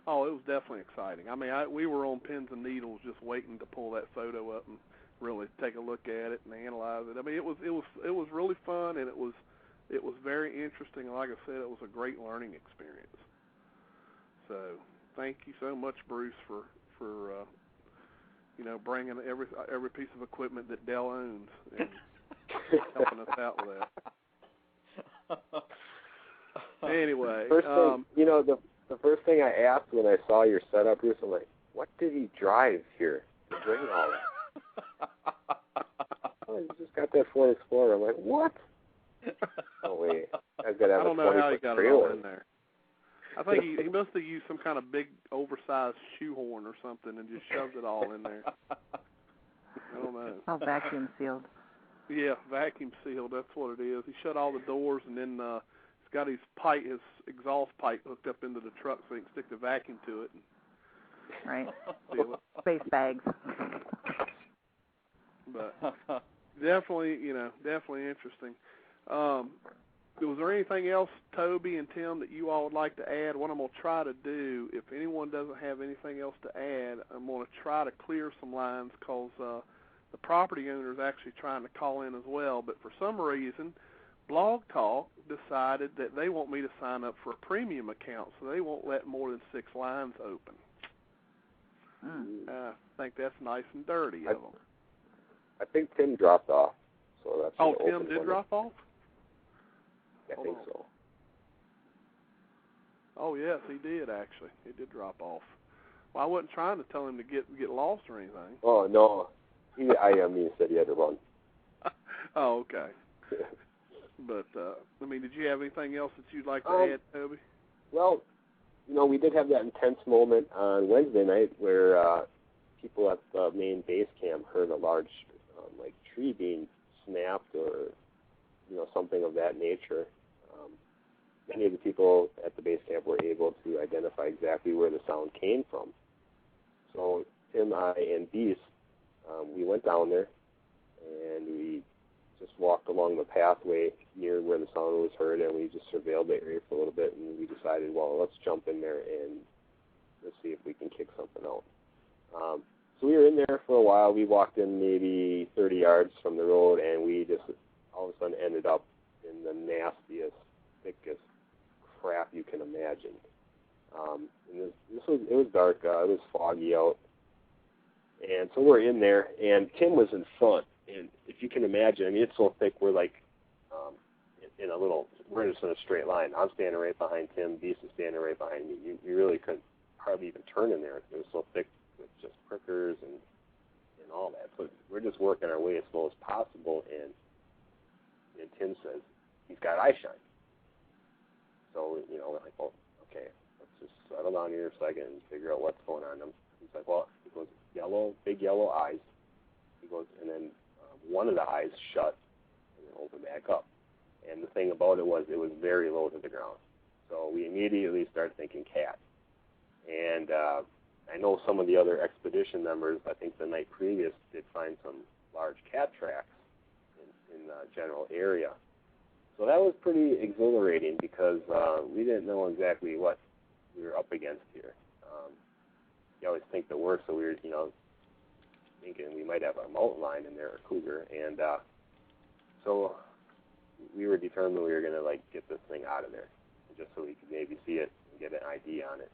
Oh, it was definitely exciting. I mean, we were on pins and needles just waiting to pull that photo up and really take a look at it and analyze it. I mean, it was really fun, and it was very interesting. Like I said, it was a great learning experience. So, thank you so much, Bruce, for bringing every piece of equipment that Dell owns and helping us out with that. Anyway, the first thing I asked when I saw your setup, Bruce, I'm like, what did he drive here to bring all that? Oh, he just got that Ford Explorer. I'm like, what? Oh, wait. I've got to have I don't know how he got it all in there. I think he must have used some kind of big, oversized shoehorn or something and just shoved it all in there. I don't know. All vacuum sealed. Yeah, vacuum sealed. That's what it is. He shut all the doors, and then he's got his exhaust pipe hooked up into the truck so he can stick the vacuum to it. Right. Seal it. Space bags. But definitely interesting. Was there anything else, Toby and Tim, that you all would like to add? What I'm going to try to do, if anyone doesn't have anything else to add, I'm going to try to clear some lines because the property owner is actually trying to call in as well. But for some reason, Blog Talk decided that they want me to sign up for a premium account, so they won't let more than 6 lines open. I think that's nice and dirty of them. I think Tim dropped off. So that's Tim did drop off? I think so. Oh, yes, he did, actually. He did drop off. Well, I wasn't trying to tell him to get lost or anything. Oh, no. He said he had to run. Oh, okay. But, did you have anything else that you'd like to add, Toby? Well, we did have that intense moment on Wednesday night where people at the main base camp heard a large, tree being snapped or, something of that nature. Many of the people at the base camp were able to identify exactly where the sound came from. So Tim, I, and Beast, we went down there, and we just walked along the pathway near where the sound was heard, and we just surveilled the area for a little bit, and we decided, well, let's jump in there and let's see if we can kick something out. So we were in there for a while. We walked in maybe 30 yards from the road, and we just all of a sudden ended up in the nastiest, thickest crap you can imagine. And it was dark. It was foggy out. And so we're in there, and Tim was in front. And if you can imagine, I mean, it's so thick, we're like we're just in a straight line. I'm standing right behind Tim. Beast is standing right behind me. You really couldn't hardly even turn in there. It was so thick with just prickers and all that. So we're just working our way as slow as possible, and Tim says, he's got eye shine. So, we're like, well, okay, let's just settle down here a second and figure out what's going on. He's like, well, he goes, big yellow eyes. He goes, and then one of the eyes shut and then opened back up. And the thing about it was very low to the ground. So we immediately started thinking cat. And I know some of the other expedition members, I think the night previous, did find some large cat tracks in the general area. So that was pretty exhilarating because we didn't know exactly what we were up against here. You always think the worst, so we were, thinking we might have a mountain lion in there, or cougar, and so we were determined we were going to get this thing out of there, just so we could maybe see it and get an ID on it.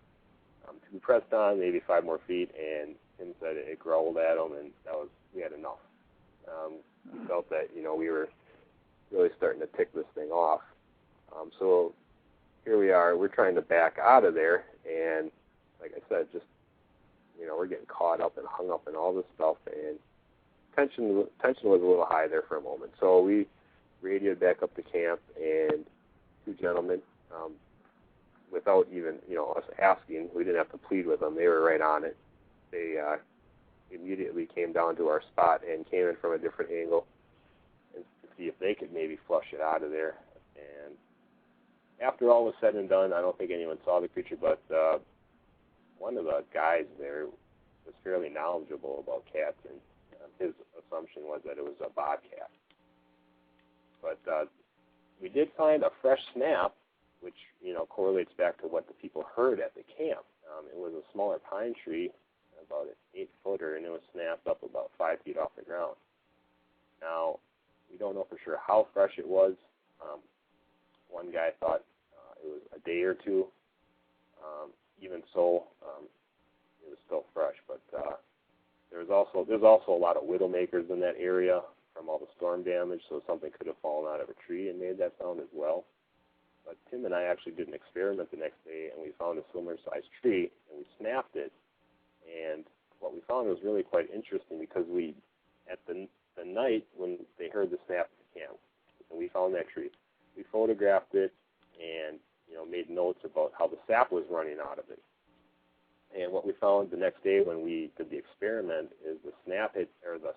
We pressed on maybe 5 more feet, and Tim said it growled at him, and we had enough. We felt that we were really starting to tick this thing off. So here we are. We're trying to back out of there, and like I said, just we're getting caught up and hung up in all this stuff, and tension was a little high there for a moment. So we radioed back up to camp, and 2 gentlemen, without even us asking, we didn't have to plead with them. They were right on it. They immediately came down to our spot and came in from a different angle and to see if they could maybe flush it out of there. And after all was said and done, I don't think anyone saw the creature, but one of the guys there was fairly knowledgeable about cats, and his assumption was that it was a bobcat. But we did find a fresh snap, which correlates back to what the people heard at the camp. It was a smaller pine tree, about an 8-footer, and it was snapped up about 5 feet off the ground. Now, we don't know for sure how fresh it was. One guy thought it was a day or 2. Even so, it was still fresh. But there's also a lot of widowmakers in that area from all the storm damage, so something could have fallen out of a tree and made that sound as well. But Tim and I actually did an experiment the next day, and we found a similar-sized tree, and we snapped it. And what we found was really quite interesting because at the night when they heard the snap at the camp, and we found that tree, we photographed it and made notes about how the sap was running out of it. And what we found the next day when we did the experiment is the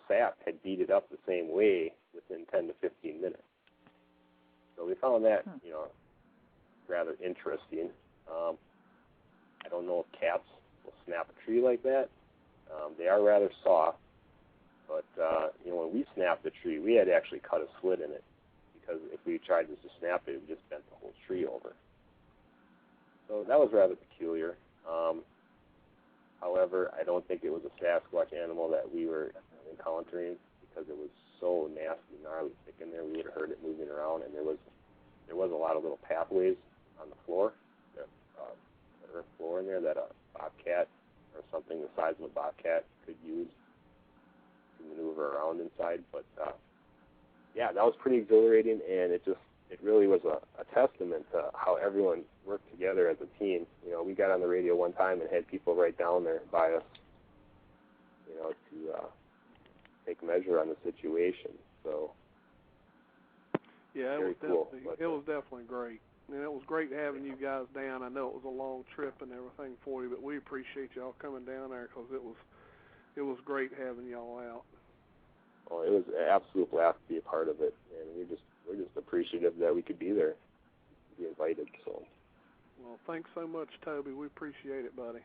sap had beat it up the same way within 10 to 15 minutes. So we found that rather interesting. I don't know if cats will snap a tree like that. They are rather soft, but when we snapped the tree, we had to actually cut a slit in it because if we tried just to snap it, it would just bent the whole tree over. So that was rather peculiar. However, I don't think it was a Sasquatch animal that we were encountering because it was so nasty, gnarly thick in there. We would have heard it moving around, and there was a lot of little pathways on the floor, the earth floor in there that a bobcat or something the size of a bobcat could use to maneuver around inside. But yeah, that was pretty exhilarating, and it really was a testament to how everyone worked together as a team. We got on the radio one time and had people right down there by us, to take measure on the situation. So yeah, it was definitely great. And it was great having you guys down. I know it was a long trip and everything for you, but we appreciate y'all coming down there because it was great having y'all out. Well, it was an absolute blast to be a part of it, and we're just appreciative that we could be there, be invited. So. Well, thanks so much, Toby. We appreciate it, buddy.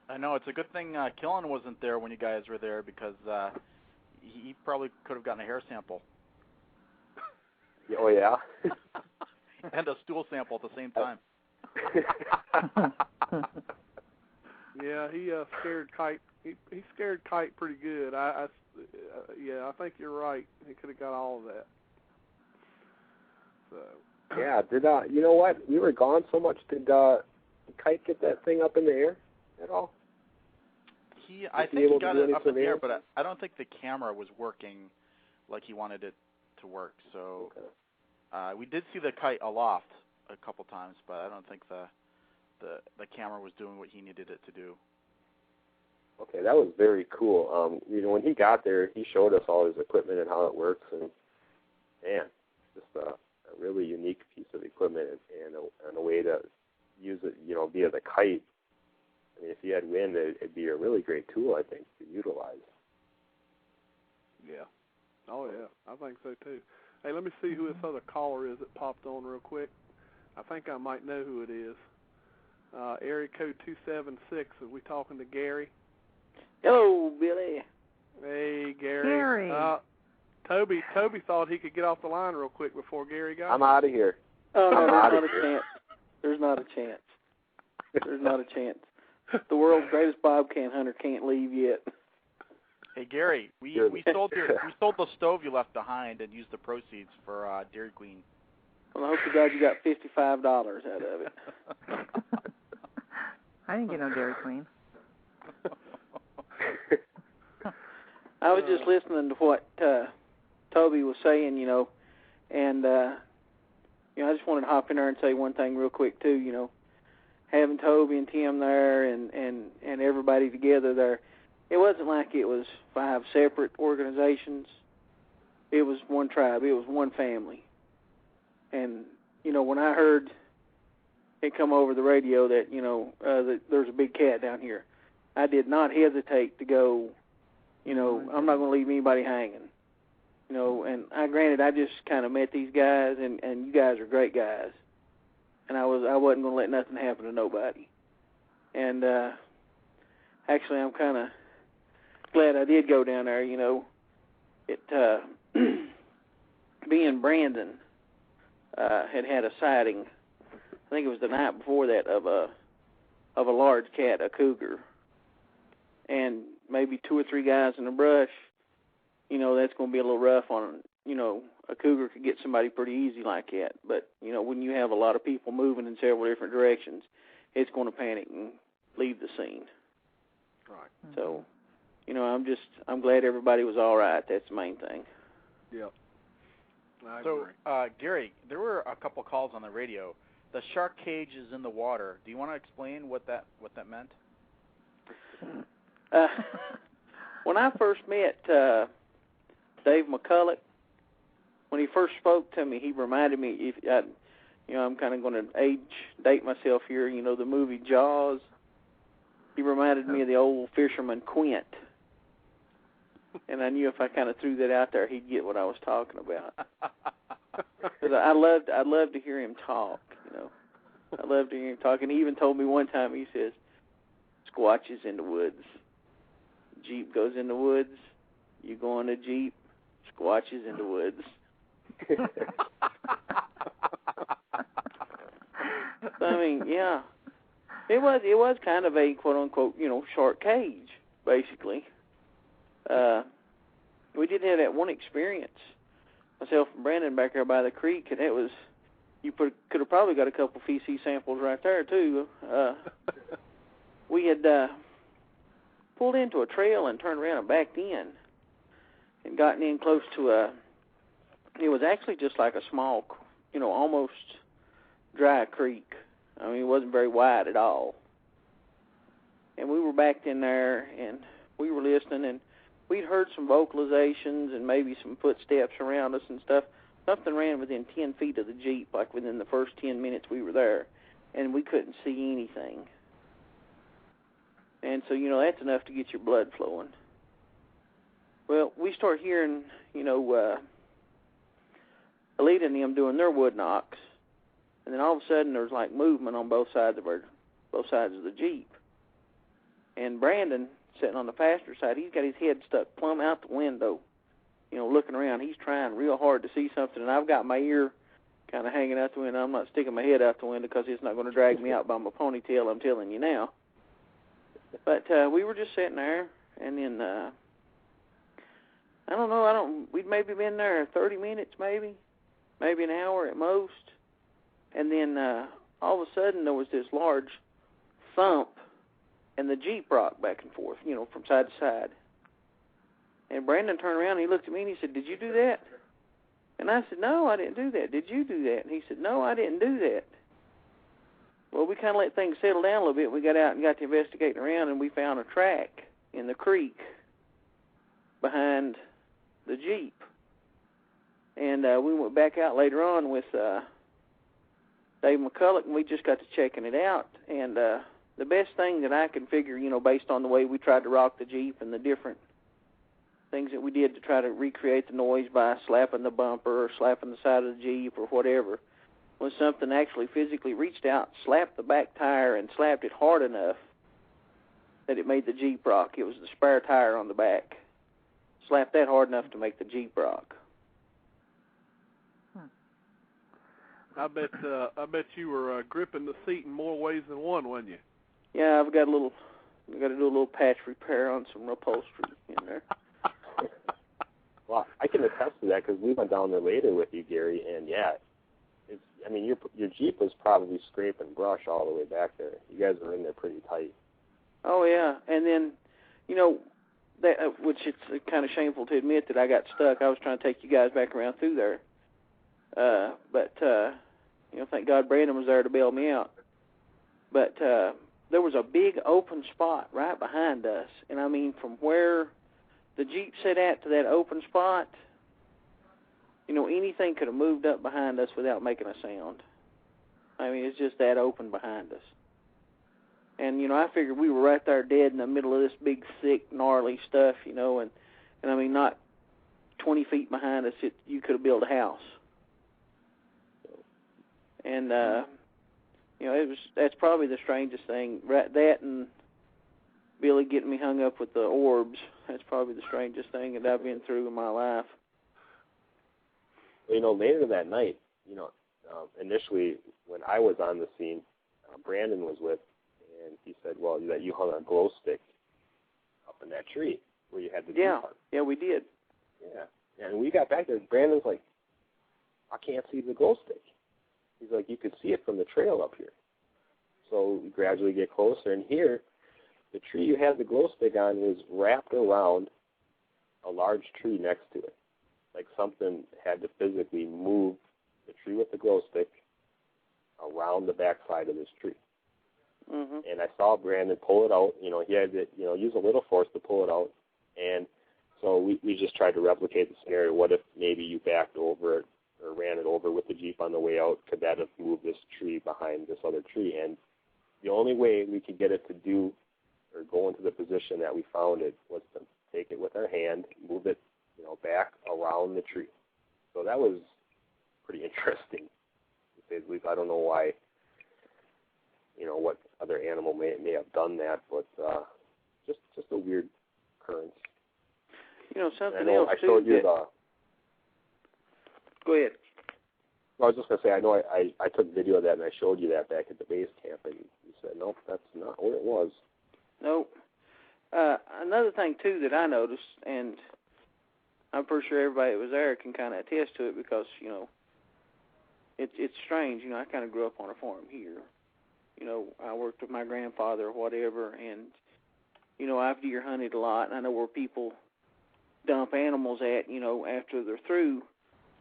I know it's a good thing Killen wasn't there when you guys were there because he probably could have gotten a hair sample. Oh, yeah? And a stool sample at the same time. Yeah, he scared Kite. He scared Kite pretty good. Yeah, I think you're right. He could have got all of that. So. Yeah. You know what? We were gone so much. Did Kite get that thing up in the air at all? I think he got it up in the air, but I don't think the camera was working like he wanted it to work. So we did see the kite aloft a couple times, but I don't think the camera was doing what he needed it to do. Okay, that was very cool. When he got there, he showed us all his equipment and how it works, and man, just a really unique piece of equipment and a way to use it, via the kite. I mean, if you had wind, it'd be a really great tool, I think, to utilize. Yeah. Oh, yeah. I think so, too. Hey, let me see who this other caller is that popped on real quick. I think I might know who it is. Area code 276. Are we talking to Gary? Hello, Billy. Hey, Gary. Toby thought he could get off the line real quick before Gary got I'm out of here. Oh, no, there's not a chance. There's not a chance. There's not a chance. The world's greatest bobcat hunter can't leave yet. Hey, Gary, we sold the stove you left behind and used the proceeds for Dairy Queen. Well, I hope to God you got $55 out of it. I didn't get no Dairy Queen. I was just listening to what Toby was saying, and I just wanted to hop in there and say one thing real quick too. Having Toby and Tim there and everybody together there, it wasn't like it was 5 separate organizations. It was one tribe. It was one family. And when I heard it come over the radio that that there's a big cat down here, I did not hesitate to go. I'm not going to leave anybody hanging. And granted, I just kind of met these guys, and you guys are great guys. And I wasn't going to let nothing happen to nobody. And actually, I'm kind of glad I did go down there. Being Brandon had a sighting. I think it was the night before that of a large cat, a cougar, and maybe 2 or 3 guys in the brush. That's going to be a little rough on. A cougar could get somebody pretty easy like that. But, when you have a lot of people moving in several different directions, it's going to panic and leave the scene. Right. So, I'm glad everybody was all right. That's the main thing. Yep. So, Gary, there were a couple calls on the radio. The shark cage is in the water. Do you want to explain what that meant? When I first met Dave McCulloch, when he first spoke to me, he reminded me, I'm kind of going to date myself here, the movie Jaws. He reminded me of the old fisherman Quint. And I knew if I kind of threw that out there, he'd get what I was talking about. Because I loved to hear him talk, I loved to hear him talk. And he even told me one time, he says, Squatch is in the woods. Jeep goes in the woods. You go on a Jeep. Squatch is in the woods. I mean, yeah, it was kind of a quote unquote shark cage, basically. We did have that one experience, myself and Brandon back there by the creek, and it was could have probably got a couple feces samples right there too. We had pulled into a trail and turned around and backed in, and gotten in close to it was actually just like a small, almost dry creek. I mean, it wasn't very wide at all. And we were backed in there, and we were listening, and we'd heard some vocalizations and maybe some footsteps around us and stuff. Something ran within 10 feet of the Jeep, like within the first 10 minutes we were there, and we couldn't see anything. And so, that's enough to get your blood flowing. Well, we start hearing, Alita and them doing their wood knocks, and then all of a sudden there's like movement on both sides of the Jeep. And Brandon, sitting on the passenger side, he's got his head stuck plumb out the window, looking around. He's trying real hard to see something, and I've got my ear kind of hanging out the window. I'm not sticking my head out the window because it's not going to drag me out by my ponytail, I'm telling you now. But we were just sitting there, and then, I don't know, we'd maybe been there 30 minutes maybe an hour at most. And then all of a sudden there was this large thump, and the Jeep rocked back and forth, from side to side. And Brandon turned around and he looked at me and he said, "Did you do that?" And I said, "No, I didn't do that. Did you do that?" And he said, "No, I didn't do that." Well, we kind of let things settle down a little bit. We got out and got to investigating around, and we found a track in the creek behind the Jeep. And we went back out later on with Dave McCulloch, and we just got to checking it out. And the best thing that I can figure, based on the way we tried to rock the Jeep and the different things that we did to try to recreate the noise by slapping the bumper or slapping the side of the Jeep or whatever, was something actually physically reached out, slapped the back tire, and slapped it hard enough that it made the Jeep rock. It was the spare tire on the back. Slapped that hard enough to make the Jeep rock. I bet you were gripping the seat in more ways than one, wasn't you? Yeah, I've got to do a little patch repair on some upholstery in there. Well, I can attest to that because we went down there later with you, Gary, and yeah, your Jeep was probably scraping brush all the way back there. You guys were in there pretty tight. Oh yeah, and then, that which it's kind of shameful to admit that I got stuck. I was trying to take you guys back around through there, but thank God Brandon was there to bail me out. But there was a big open spot right behind us, and I mean from where the Jeep sat at to that open spot, anything could have moved up behind us without making a sound. I mean, it's just that open behind us. And, I figured we were right there dead in the middle of this big, thick, gnarly stuff, and I mean, not 20 feet behind us, you could have built a house. And, that's probably the strangest thing. Right, that and Billy getting me hung up with the orbs, that's probably the strangest thing that I've been through in my life. Later that night, initially when I was on the scene, Brandon was with, and he said, well, that you hung a glow stick up in that tree where you had the Jeep. Yeah, we did. Yeah, and we got back there, Brandon's like, I can't see the glow stick. He's like, you could see it from the trail up here. So we gradually get closer, and here, the tree you had the glow stick on was wrapped around a large tree next to it. Like something had to physically move the tree with the glow stick around the backside of this tree. Mm-hmm. And I saw Brandon pull it out. He had to, use a little force to pull it out. And so we just tried to replicate the scenario. What if maybe you backed over it or ran it over with the Jeep on the way out? Could that have moved this tree behind this other tree? And the only way we could get it to do or go into the position that we found it was to take it with our hand, move it, back around the tree. So that was pretty interesting, to say the least. I don't know why, what other animal may have done that, but just a weird occurrence. Something else I too. showed you Go ahead. I was just going to say, I know I took video of that and I showed you that back at the base camp, and you said, nope, that's not where it was. Nope. Another thing, too, that I noticed, and I'm pretty sure everybody that was there can kind of attest to it because, it's strange. I kind of grew up on a farm here. I worked with my grandfather or whatever, and, I've deer hunted a lot, and I know where people dump animals at, after they're through.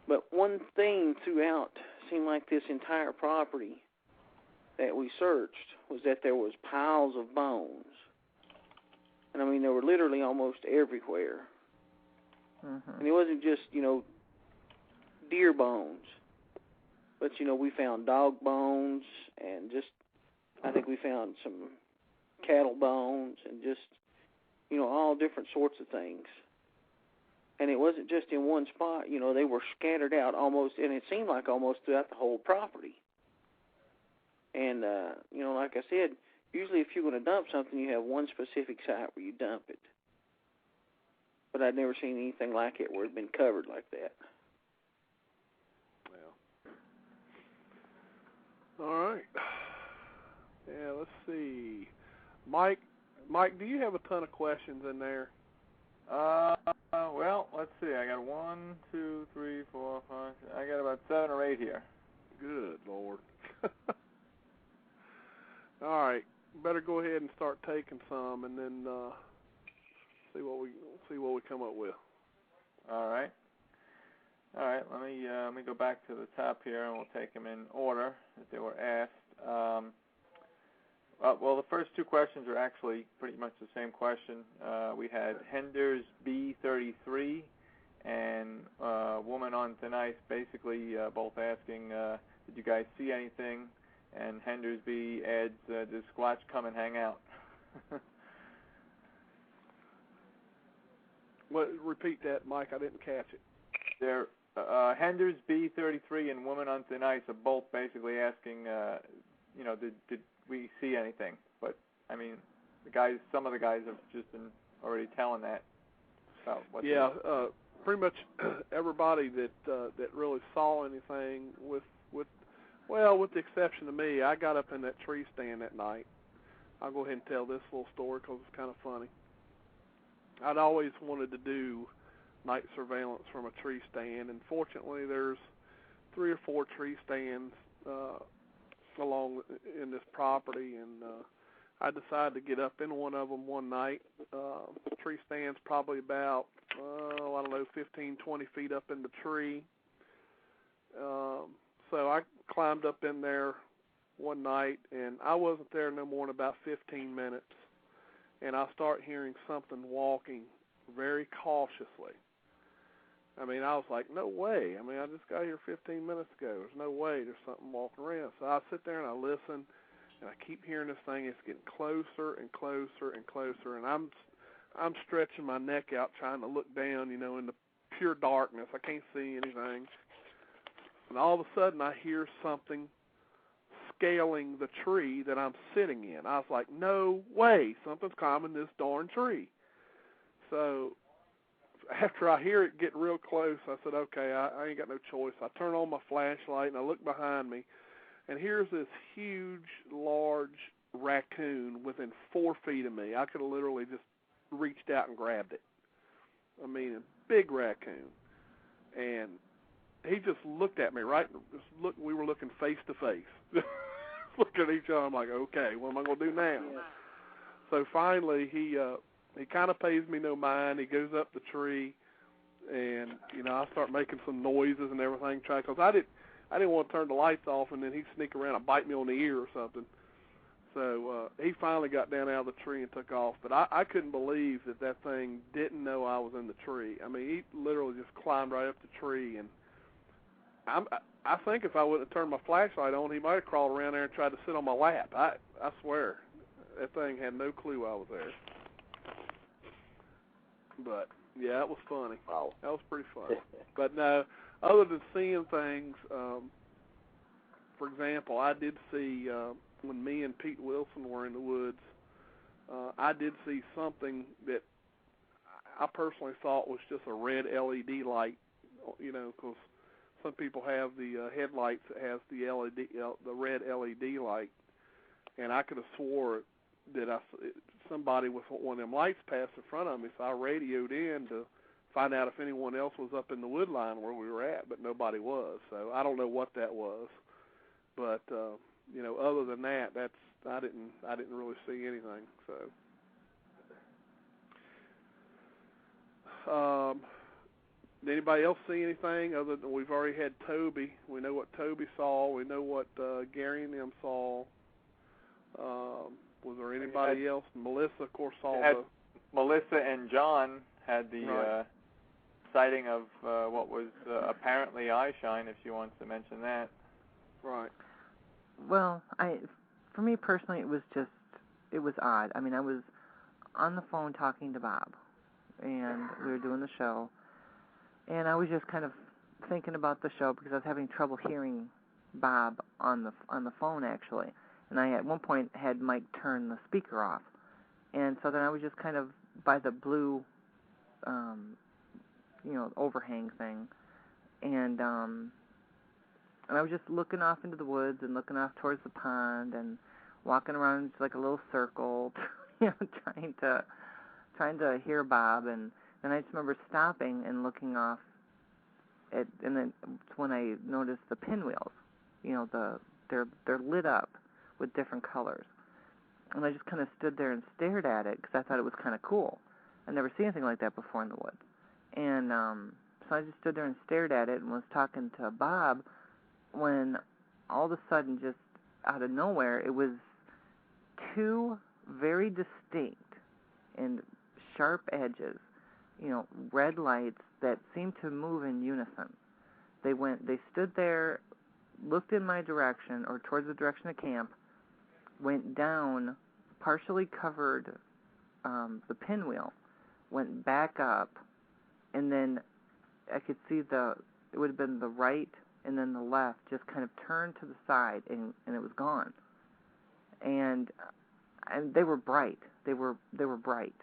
But one thing throughout seemed like this entire property that we searched was that there was piles of bones. And, I mean, they were literally almost everywhere. Mm-hmm. And it wasn't just, deer bones. But, we found dog bones and I think we found some cattle bones and just, all different sorts of things. And it wasn't just in one spot. They were scattered out almost, and it seemed like almost throughout the whole property. And, like I said, usually if you're going to dump something, you have one specific site where you dump it. but I'd never seen anything like it where it'd been covered like that. All right. Yeah, let's see. Mike, do you have a ton of questions in there? Well, let's see. I got 1, 2, 3, 4, 5. I got about 7 or 8 here. Good Lord. All right. Better go ahead and start taking some, and then see what we come up with. All right. Let me go back to the top here, and we'll take them in order that they were asked. Well, the first 2 questions are actually pretty much the same question. We had Henders B33 and Woman on Thin Ice, basically both asking, did you guys see anything? And Henders B adds, does Squatch come and hang out? Repeat that, Mike. I didn't catch it. They're Henders B33 and Woman on Thin Ice are both basically asking, did we see anything? But I mean, some of the guys have just been already telling that about what. Yeah, pretty much everybody that really saw anything with the exception of me. I got up in that tree stand that night. I'll go ahead and tell this little story because it's kind of funny. I'd always wanted to do night surveillance from a tree stand, and fortunately there's 3 or 4 tree stands along in this property, and I decided to get up in one of them one night. Tree stand's probably about, 15, 20 feet up in the tree. So I climbed up in there one night, and I wasn't there no more than about 15 minutes, and I start hearing something walking very cautiously. I mean, I was like, no way. I mean, I just got here 15 minutes ago. There's no way there's something walking around. So I sit there and I listen, and I keep hearing this thing. It's getting closer and closer and closer, and I'm stretching my neck out trying to look down, in the pure darkness. I can't see anything. And all of a sudden I hear something scaling the tree that I'm sitting in. I was like, no way, something's climbing this darn tree. So after I hear it get real close, I said, okay, I ain't got no choice. I turn on my flashlight and I look behind me, and here's this huge, large raccoon within 4 feet of me. I could have literally just reached out and grabbed it. I mean, a big raccoon. And he just looked at me, right? We were looking face to face. Looking at each other. I'm like, okay, what am I going to do now? So finally, he kind of pays me no mind. He goes up the tree, and I start making some noises and everything, because I didn't want to turn the lights off, and then he'd sneak around and bite me on the ear or something. So he finally got down out of the tree and took off. But I couldn't believe that thing didn't know I was in the tree. I mean, he literally just climbed right up the tree, and I think if I wouldn't have turned my flashlight on, he might have crawled around there and tried to sit on my lap. I swear, that thing had no clue I was there. But yeah, it was funny. Wow, that was pretty funny. But no, other than seeing things, for example, I did see when me and Pete Wilson were in the woods. I did see something that I personally thought was just a red LED light, because some people have the headlights that has the red LED light, and I could have swore that somebody with one of them lights passed in front of me, so I radioed in to find out if anyone else was up in the wood line where we were at, but nobody was. So I don't know what that was, but other than that, I didn't really see anything. So. Did anybody else see anything other than we've already had Toby? We know what Toby saw. We know what Gary and them saw. Was there anybody else? Melissa, of course, saw Melissa and John had the sighting of what was apparently eye shine, if she wants to mention that. Right. Well, for me personally, it was odd. I mean, I was on the phone talking to Bob, and we were doing the show. And I was just kind of thinking about the show because I was having trouble hearing Bob on the phone, actually. And I at one point had Mike turn the speaker off. And so then I was just kind of by the blue overhang thing, and I was just looking off into the woods and looking off towards the pond and walking around like a little circle, trying to hear Bob. And then I just remember stopping and looking off at, and then it's when I noticed the pinwheels. They're lit up with different colors, and I just kind of stood there and stared at it because I thought it was kind of cool. I'd never seen anything like that before in the woods, and so I just stood there and stared at it and was talking to Bob when all of a sudden, just out of nowhere, it was two very distinct and sharp edges, red lights that seemed to move in unison. They stood there, looked in my direction or towards the direction of camp, went down, partially covered the pinwheel, went back up, and then I could see it would have been the right and then the left just kind of turned to the side, and it was gone. And they were bright. They were bright.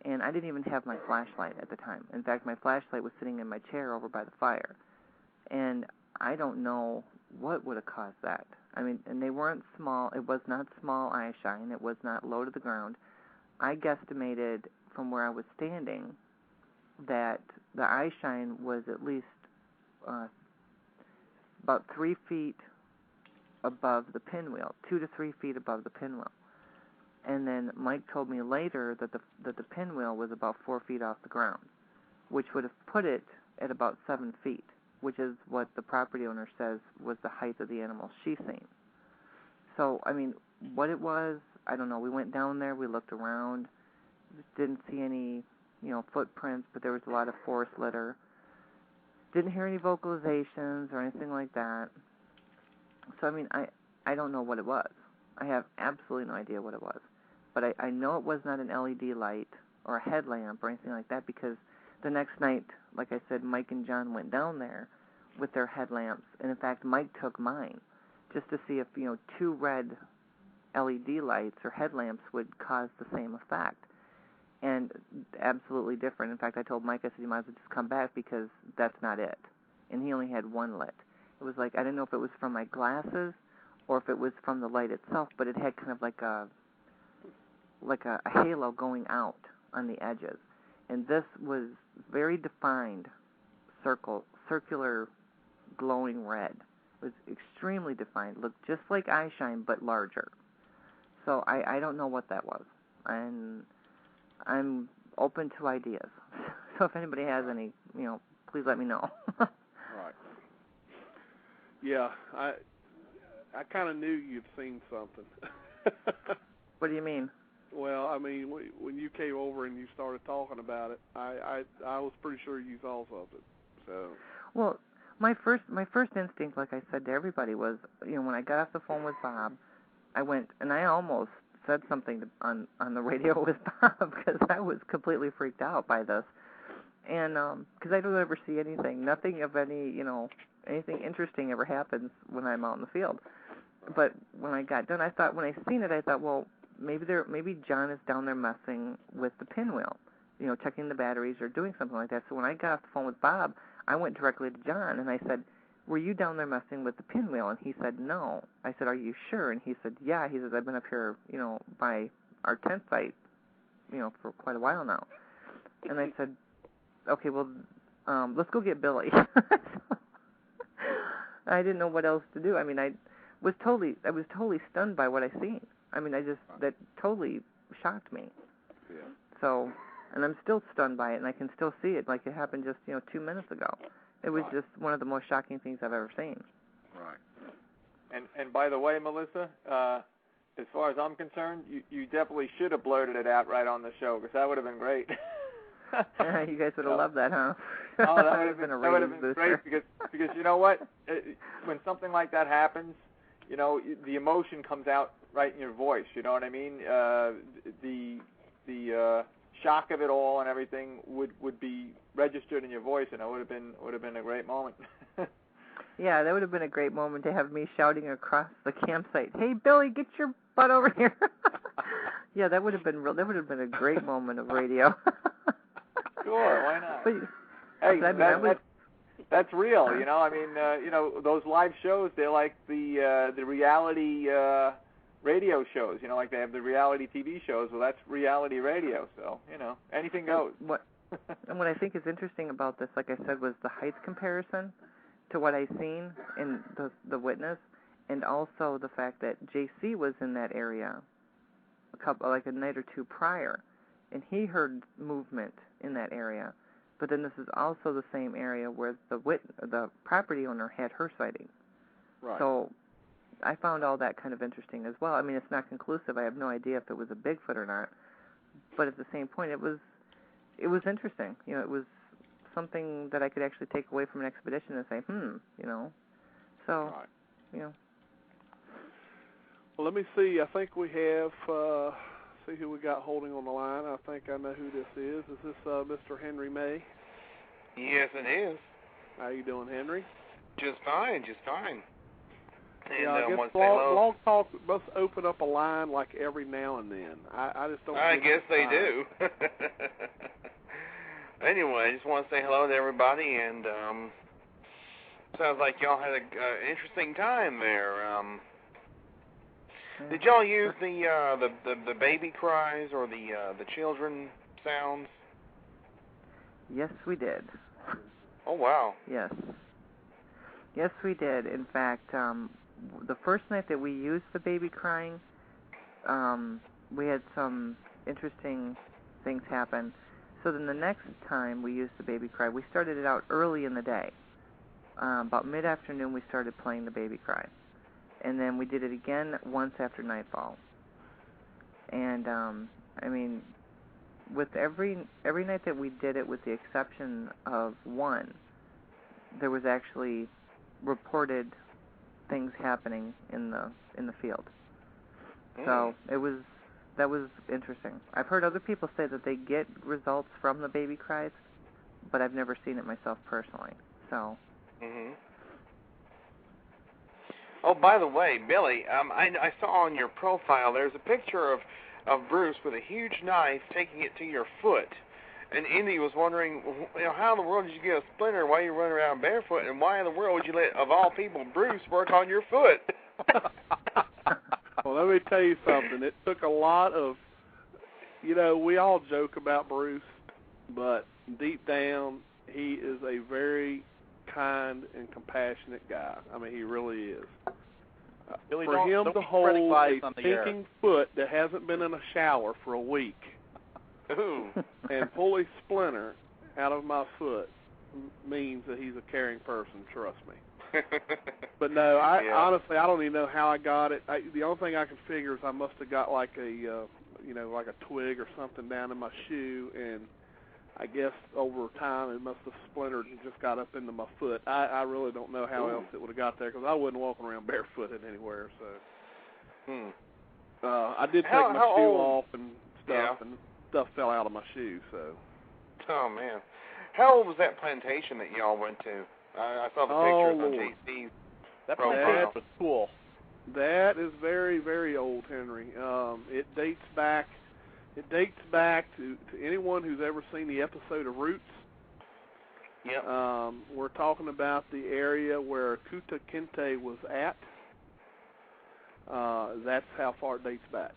And I didn't even have my flashlight at the time. In fact, my flashlight was sitting in my chair over by the fire. And I don't know what would have caused that. I mean, and they weren't small. It was not small eye shine. It was not low to the ground. I guesstimated from where I was standing that the eye shine was at least about 3 feet above the pinwheel, 2 to 3 feet above the pinwheel. And then Mike told me later that the pinwheel was about 4 feet off the ground, which would have put it at about 7 feet, which is what the property owner says was the height of the animal she's seen. So, I mean, what it was, I don't know. We went down there, we looked around, didn't see any, footprints, but there was a lot of forest litter. Didn't hear any vocalizations or anything like that. So, I mean, I don't know what it was. I have absolutely no idea what it was. But I know it was not an LED light or a headlamp or anything like that, because the next night, like I said, Mike and John went down there with their headlamps. And, in fact, Mike took mine just to see if, 2 red LED lights or headlamps would cause the same effect. And absolutely different. In fact, I told Mike, I said, you might as well just come back because that's not it. And he only had one lit. It was like, I didn't know if it was from my glasses or if it was from the light itself, but it had kind of like a halo going out on the edges. And this was very defined circular glowing red. It was extremely defined. Looked just like eye shine, but larger. So I don't know what that was. And I'm open to ideas. So if anybody has any, please let me know. Right. Yeah, I kind of knew you'd seen something. What do you mean? Well, I mean, when you came over and you started talking about it, I was pretty sure you saw something. So. Well, my first instinct, like I said to everybody, was, when I got off the phone with Bob, I went and I almost said something on the radio with Bob because I was completely freaked out by this, and because I don't ever see anything, nothing of any, anything interesting ever happens when I'm out in the field. But when I got done, I thought, when I seen it, I thought, well, maybe John is down there messing with the pinwheel, checking the batteries or doing something like that. So when I got off the phone with Bob, I went directly to John and I said, were you down there messing with the pinwheel? And he said, no. I said, are you sure? And he said, yeah. He says, I've been up here, by our tent site, for quite a while now. And I said, okay, well, let's go get Billy. I didn't know what else to do. I mean, I was totally stunned by what I seen. I mean, that totally shocked me. Yeah. So, and I'm still stunned by it, and I can still see it like it happened just, 2 minutes ago. It was just one of the most shocking things I've ever seen. Right. And by the way, Melissa, as far as I'm concerned, you definitely should have blurted it out right on the show, because that would have been great. You guys would have loved that, huh? Oh, that would have been great, because you know what? When something like that happens, the emotion comes out right in your voice. You know what I mean? The shock of it all and everything would be registered in your voice, and it would have been a great moment. Yeah, that would have been a great moment to have me shouting across the campsite, "Hey, Billy, get your butt over here!" Yeah, that would have been a great moment of radio. Sure, why not? But, hey, I mean, that's real, you know. I mean, you know, those live shows, they're like the reality radio shows, you know, like they have the reality TV shows. Well, that's reality radio, so, you know, anything goes. And what I think is interesting about this, like I said, was the height comparison to what I seen in the witness, and also the fact that JC was in that area a night or two prior, and he heard movement in that area. But then this is also the same area where the property owner had her sighting. Right. So I found all that kind of interesting as well. I mean, it's not conclusive. I have no idea if it was a Bigfoot or not. But at the same point, it was interesting. You know, it was something that I could actually take away from an expedition and say, you know. So, right. You know. Well, let me see. I think we have, see who we got holding on the line. I think I know who this is. Is this Mr. Henry May? Yes, it is. How you doing, Henry? Just fine, just fine. And, yeah, I guess Blog Talk must open up a line like every now and then. I just don't. I guess they do. Anyway, I just want to say hello to everybody, and sounds like y'all had an interesting time there. Did y'all use the baby cries or the children sounds? Yes, we did. Oh wow. Yes. Yes, we did. In fact, the first night that we used the baby crying, we had some interesting things happen. So then the next time we used the baby cry, we started it out early in the day. About mid-afternoon, we started playing the baby cry. And then we did it again once after nightfall. And, I mean, with every night that we did it, with the exception of one, there was actually reported things happening in the field. So that was interesting. I've heard other people say that they get results from the baby cries, but I've never seen it myself personally. So. Mhm. Oh, by the way, Billy, I saw on your profile there's a picture of Bruce with a huge knife taking it to your foot. And Indy was wondering, you know, how in the world did you get a splinter while you run around barefoot, and why in the world would you let, of all people, Bruce work on your foot? Well, let me tell you something. It took a lot of, you know, we all joke about Bruce, but deep down, he is a very kind and compassionate guy. I mean, he really is. Billy, for him don't to hold a thinking foot that hasn't been in a shower for a week and pull a splinter out of my foot means that he's a caring person, trust me. But no, honestly, I don't even know how I got it. The only thing I can figure is I must have got like a, like a twig or something down in my shoe, and I guess over time it must have splintered and just got up into my foot. I really don't know how else it would have got there, because I wasn't walking around barefooted anywhere. So I did take my shoe off and stuff, and stuff fell out of my shoe. So. Oh man, how old was that plantation that y'all went to? I saw the pictures on JC's That plantation was cool. That is very, very old, Henry. It dates back to anyone who's ever seen the episode of Roots. Yep. We're talking about the area where Kuta Kinte was at. That's how far it dates back.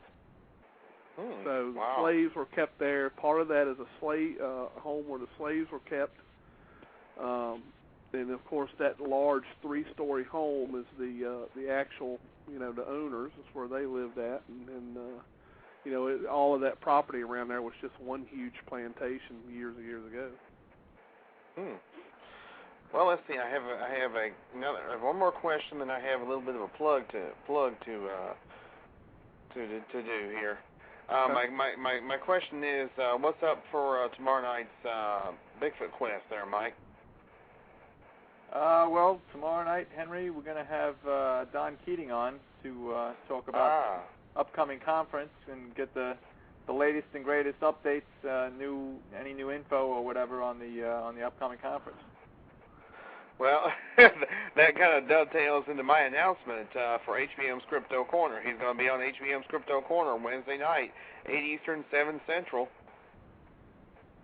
So the slaves were kept there. Part of that is a slave home where the slaves were kept. And of course, that large 3-story home is the actual, the owners. That's where they lived at, and all of that property around there was just one huge plantation years and years ago. Well, let's see. I have one more question, and I have a little bit of a plug to do here. My question is, what's up for tomorrow night's Bigfoot quest there, Mike? Well, tomorrow night, Henry, we're going to have Don Keating on to talk about upcoming conference and get the latest and greatest updates, any new info or whatever on the upcoming conference. Well, that kind of dovetails into my announcement for HBM's Crypto Corner. He's going to be on HBM's Crypto Corner Wednesday night, 8 Eastern, 7 Central.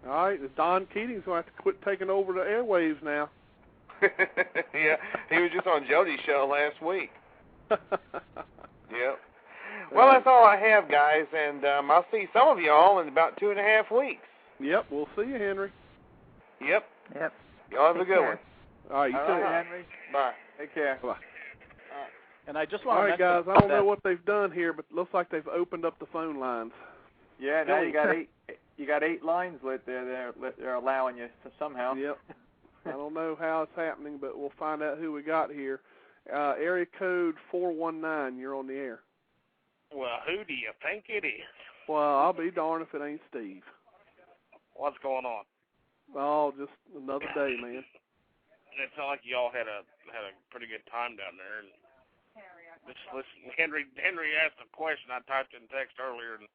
All right, Don Keating's going to have to quit taking over the airwaves now. Yeah, he was just on Jody's show last week. Yep. Well, that's all I have, guys, and I'll see some of y'all in about 2.5 weeks. Yep, we'll see you, Henry. Yep. Y'all have a good one. All right, you too. Henry. Bye. Take care. Bye. And I just want All to right, guys, I don't know what they've done here, but it looks like they've opened up the phone lines. Yeah, now you got 8 lines lit there. They're allowing you somehow. Yep. I don't know how it's happening, but we'll find out who we got here. Area code 419, you're on the air. Well, who do you think it is? Well, I'll be darned if it ain't Steve. What's going on? Oh, just another day, man. It sounded like you all had a pretty good time down there. And just listen, Henry asked a question. I typed in text earlier, and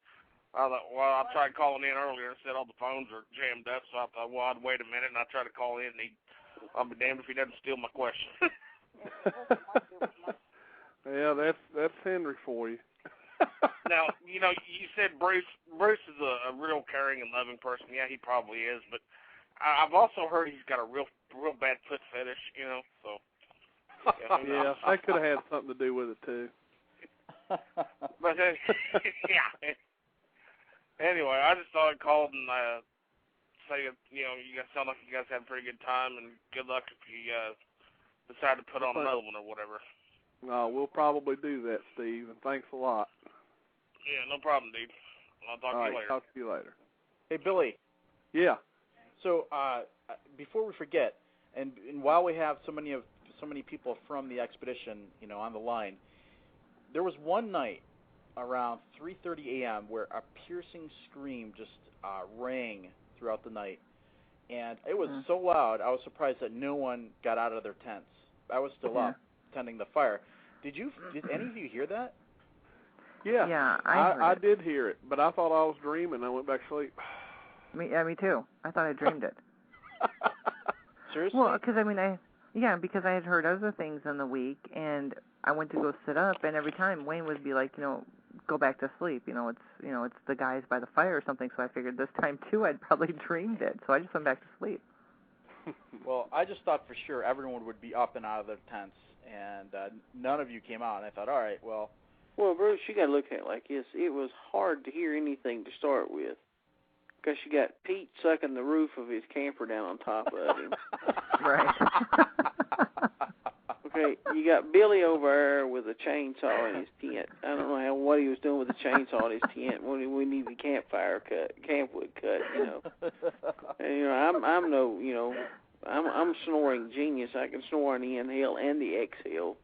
I thought, well, I tried calling in earlier and said all the phones are jammed up. So I thought, well, I'd wait a minute, and I tried to call in, and I'll be damned if he doesn't steal my question. Yeah, that's Henry for you. Now, you said Bruce is a real caring and loving person. Yeah, he probably is, but I've also heard he's got a real bad foot fetish, so. Yeah, that could have had something to do with it, too. But, yeah. Anyway, I just thought I'd call and say, you guys sound like you guys had a pretty good time, and good luck if you decide to put on another one or whatever. No, we'll probably do that, Steve, and thanks a lot. Yeah, no problem, dude. I'll talk to you later. Talk to you later. Hey, Billy. Yeah. So before we forget, and while we have so many people from the expedition, on the line, there was one night around 3:30 a.m. where a piercing scream just rang throughout the night, and it was so loud I was surprised that no one got out of their tents. I was still up tending the fire. Did any of you hear that? Yeah. Yeah, I did hear it, but I thought I was dreaming. I went back to sleep. Me too. I thought I dreamed it. Seriously? Well, because because I had heard other things in the week, and I went to go sit up, and every time Wayne would be like, go back to sleep. It's the guys by the fire or something. So I figured this time too, I'd probably dreamed it. So I just went back to sleep. Well, I just thought for sure everyone would be up and out of their tents, and none of you came out. And I thought, all right, well. Well, Bruce, you got to look at it like this. It was hard to hear anything to start with, because you got Pete sucking the roof of his camper down on top of him. Right. Okay, you got Billy over there with a chainsaw in his tent. I don't know what he was doing with the chainsaw in his tent when we need the campwood cut. And, I'm snoring genius. I can snore on the inhale and the exhale.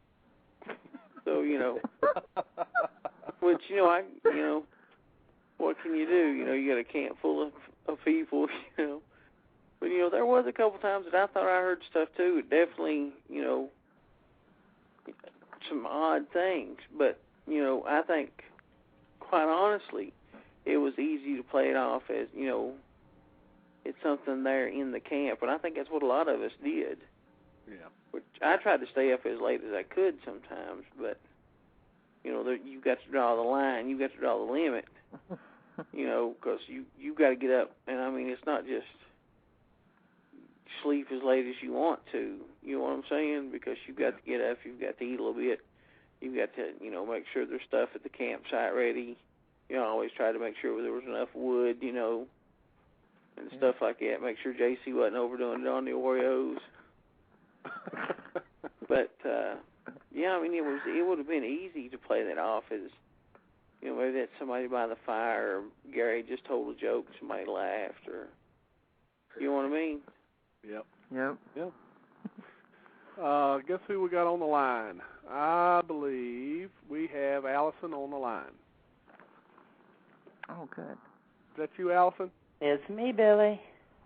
So which what can you do? You got a camp full of people. But there was a couple times that I thought I heard stuff too. Definitely, some odd things. But I think, quite honestly, it was easy to play it off as it's something there in the camp, and I think that's what a lot of us did. Yeah. Which I tried to stay up as late as I could sometimes, but you got to draw the line, you got to draw the limit, because you got to get up, and I mean it's not just sleep as late as you want to. You know what I'm saying? Because you've got to get up, you've got to eat a little bit, you've got to make sure there's stuff at the campsite ready. I always try to make sure there was enough wood, and stuff like that. Make sure JC wasn't overdoing it on the Oreos. But it would have been easy to play that off as maybe that's somebody by the fire, or Gary just told a joke, somebody laughed, or you know what I mean? Yep. Guess who we got on the line? I believe we have Allison on the line. Oh, good. Is that you, Allison? It's me, Billy.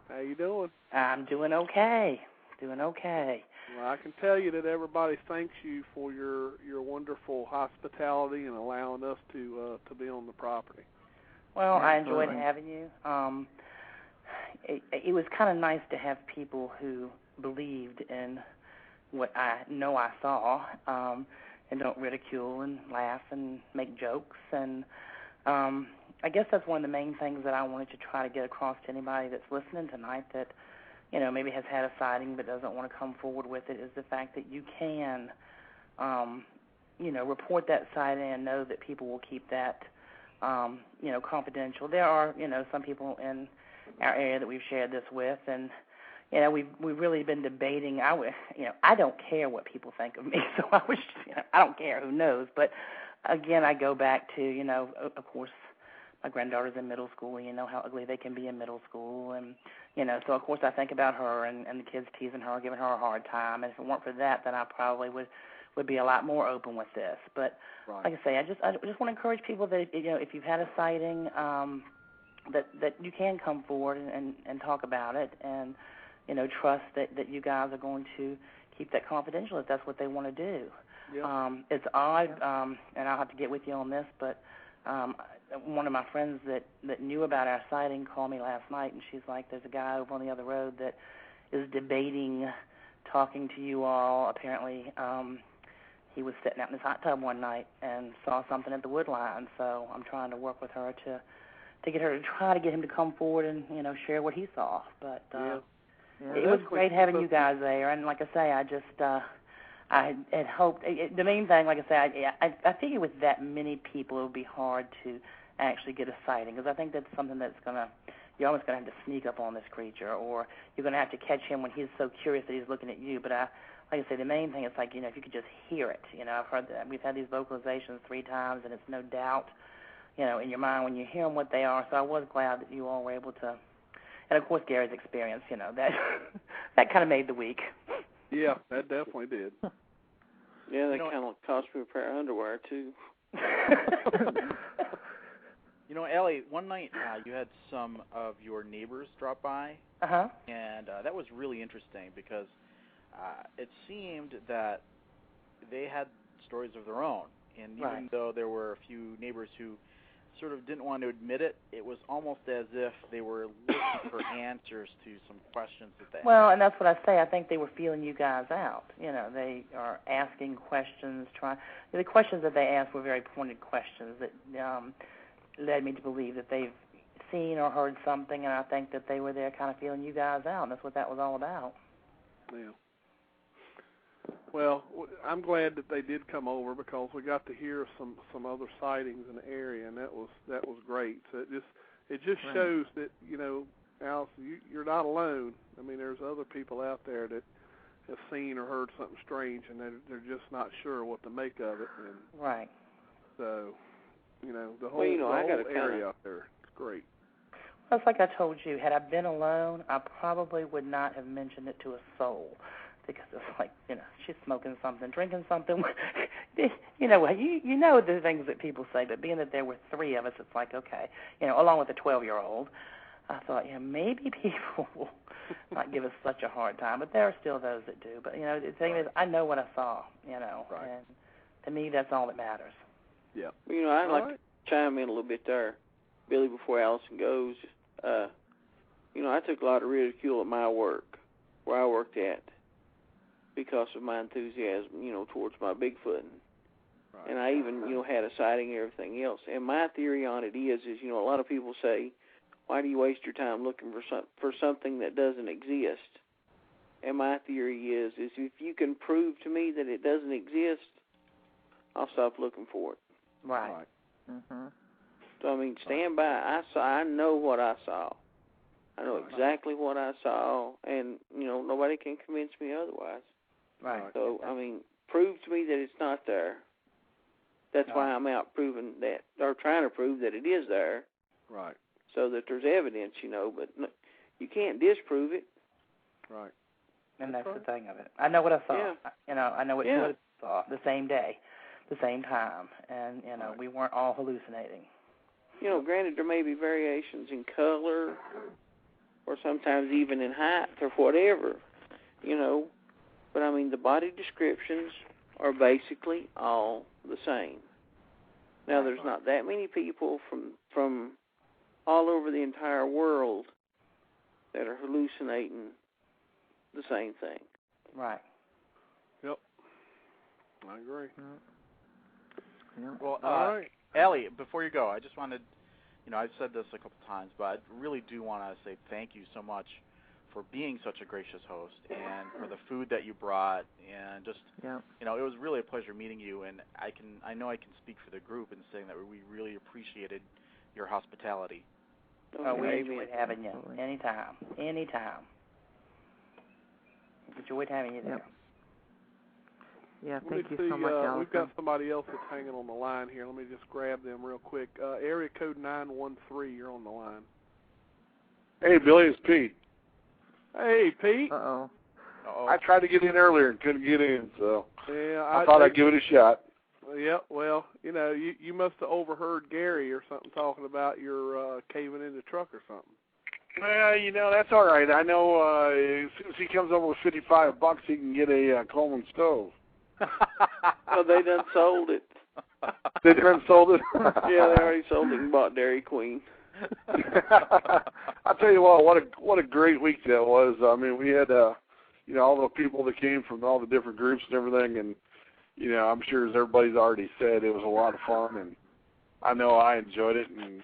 How you doing? I'm doing okay. Well, I can tell you that everybody thanks you for your wonderful hospitality and allowing us to be on the property. Well, I enjoyed having you. It was kind of nice to have people who believed in what I know I saw, and don't ridicule and laugh and make jokes. And I guess that's one of the main things that I wanted to try to get across to anybody that's listening tonight that, maybe has had a sighting but doesn't want to come forward with it, is the fact that you can, report that sighting and know that people will keep that, confidential. There are, some people in our area that we've shared this with, and we've really been debating. I don't care what people think of me, so I don't care who knows. But again, I go back to, of course, my granddaughter's in middle school. You know how ugly they can be in middle school, and so of course I think about her and the kids teasing her, giving her a hard time. And if it weren't for that, then I probably would be a lot more open with this. But like I say, I just want to encourage people that if you've had a sighting, that you can come forward and talk about it, and trust that you guys are going to keep that confidential if that's what they want to do. Yeah. It's odd, and I'll have to get with you on this, but one of my friends that knew about our sighting called me last night, and she's like, there's a guy over on the other road that is debating talking to you all. Apparently, he was sitting out in his hot tub one night and saw something at the wood line, so I'm trying to work with her to get her to try to get him to come forward and, share what he saw. But it was great having you guys there, and like I say, I just I had hoped. The main thing, like I say, I figure with that many people, it would be hard to actually get a sighting, because I think that's something that's you're almost going to have to sneak up on this creature, or you're going to have to catch him when he's so curious that he's looking at you. But like I say, the main thing is if you could just hear it. I've heard that we've had these vocalizations 3 times, and it's no doubt, in your mind when you hear them what they are. So I was glad that you all were able to, and of course Gary's experience, that kind of made the week. Yeah, that definitely did. Yeah, that kind of cost me a pair of underwear too. Ellie, one night you had some of your neighbors drop by, and that was really interesting because it seemed that they had stories of their own, and even though there were a few neighbors who sort of didn't want to admit it, it was almost as if they were looking for answers to some questions that they had. And that's what I say. I think they were feeling you guys out. They are asking questions. The questions that they asked were very pointed questions that led me to believe that they've seen or heard something, and I think that they were there kind of feeling you guys out, and that's what that was all about. Yeah. Well, I'm glad that they did come over, because we got to hear some other sightings in the area, and that was great. So it just shows that Alice, you're not alone. I mean, there's other people out there that have seen or heard something strange, and they're just not sure what to make of it. And so, the whole area out there is great. Well, it's like I told you. Had I been alone, I probably would not have mentioned it to a soul. Because it's like, she's smoking something, drinking something. you know the things that people say, but being that there were 3 of us, it's like, okay, along with a 12-year-old, I thought, maybe people will not give us such a hard time, but there are still those that do. But, the thing is, I know what I saw, and to me, that's all that matters. Yeah. Well, I'd like to chime in a little bit there, Billy, before Allison goes. I took a lot of ridicule at my work, where I worked at, because of my enthusiasm, towards my Bigfoot. And I even, had a sighting and everything else. And my theory on it is a lot of people say, why do you waste your time looking for something that doesn't exist? And my theory is if you can prove to me that it doesn't exist, I'll stop looking for it. Right. Mm-hmm. So, stand by. I know what I saw. I know exactly what I saw, and, nobody can convince me otherwise. Right. So, prove to me that it's not there. That's why I'm out proving that, or trying to prove that it is there. Right. So that there's evidence, but you can't disprove it. Right. And that's the thing of it. I know what I saw. Yeah. I know what you saw the same day, the same time, and, we weren't all hallucinating. Granted, there may be variations in color, or sometimes even in height or whatever, But, the body descriptions are basically all the same. Now, there's not that many people from all over the entire world that are hallucinating the same thing. Right. Yep. I agree. Yeah. Well, all right. Ellie, before you go, I just wanted I've said this a couple times, but I really do want to say thank you so much for being such a gracious host and for the food that you brought, and just, it was really a pleasure meeting you, and I know I can speak for the group in saying that we really appreciated your hospitality. We enjoyed having you. Anytime. Enjoyed having you there. Yeah, thank you so much, Allison. We've got somebody else that's hanging on the line here. Let me just grab them real quick. Area code 913, you're on the line. Hey, Billy, it's Pete. Hey, Pete. Uh-oh. I tried to get in earlier and couldn't get in, so I thought I'd give it a shot. Yeah, well, you must have overheard Gary or something talking about your caving in the truck or something. Well, that's all right. I know as soon as he comes over with $55, he can get a Coleman stove. Well, they done sold it. They done sold it? Yeah, they already sold it and bought Dairy Queen. I'll tell you what a great week that was. I mean, we had all the people that came from all the different groups and everything, and I'm sure as everybody's already said, it was a lot of fun, and I know I enjoyed it, and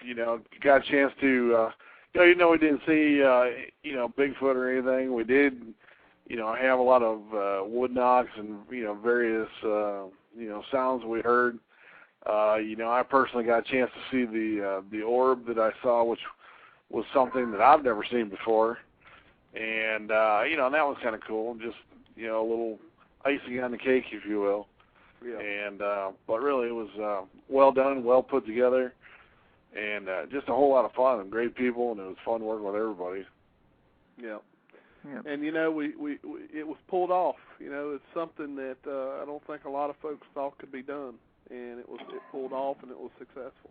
got a chance to we didn't see Bigfoot or anything. We did have a lot of wood knocks and various sounds we heard. I personally got a chance to see the orb that I saw, which was something that I've never seen before, and that was kind of cool. Just a little icing on the cake, if you will. Yeah. And but really, it was well done, well put together, and just a whole lot of fun and great people, and it was fun working with everybody. Yeah. And we it was pulled off. It's something that I don't think a lot of folks thought could be done, and it pulled off, and it was successful.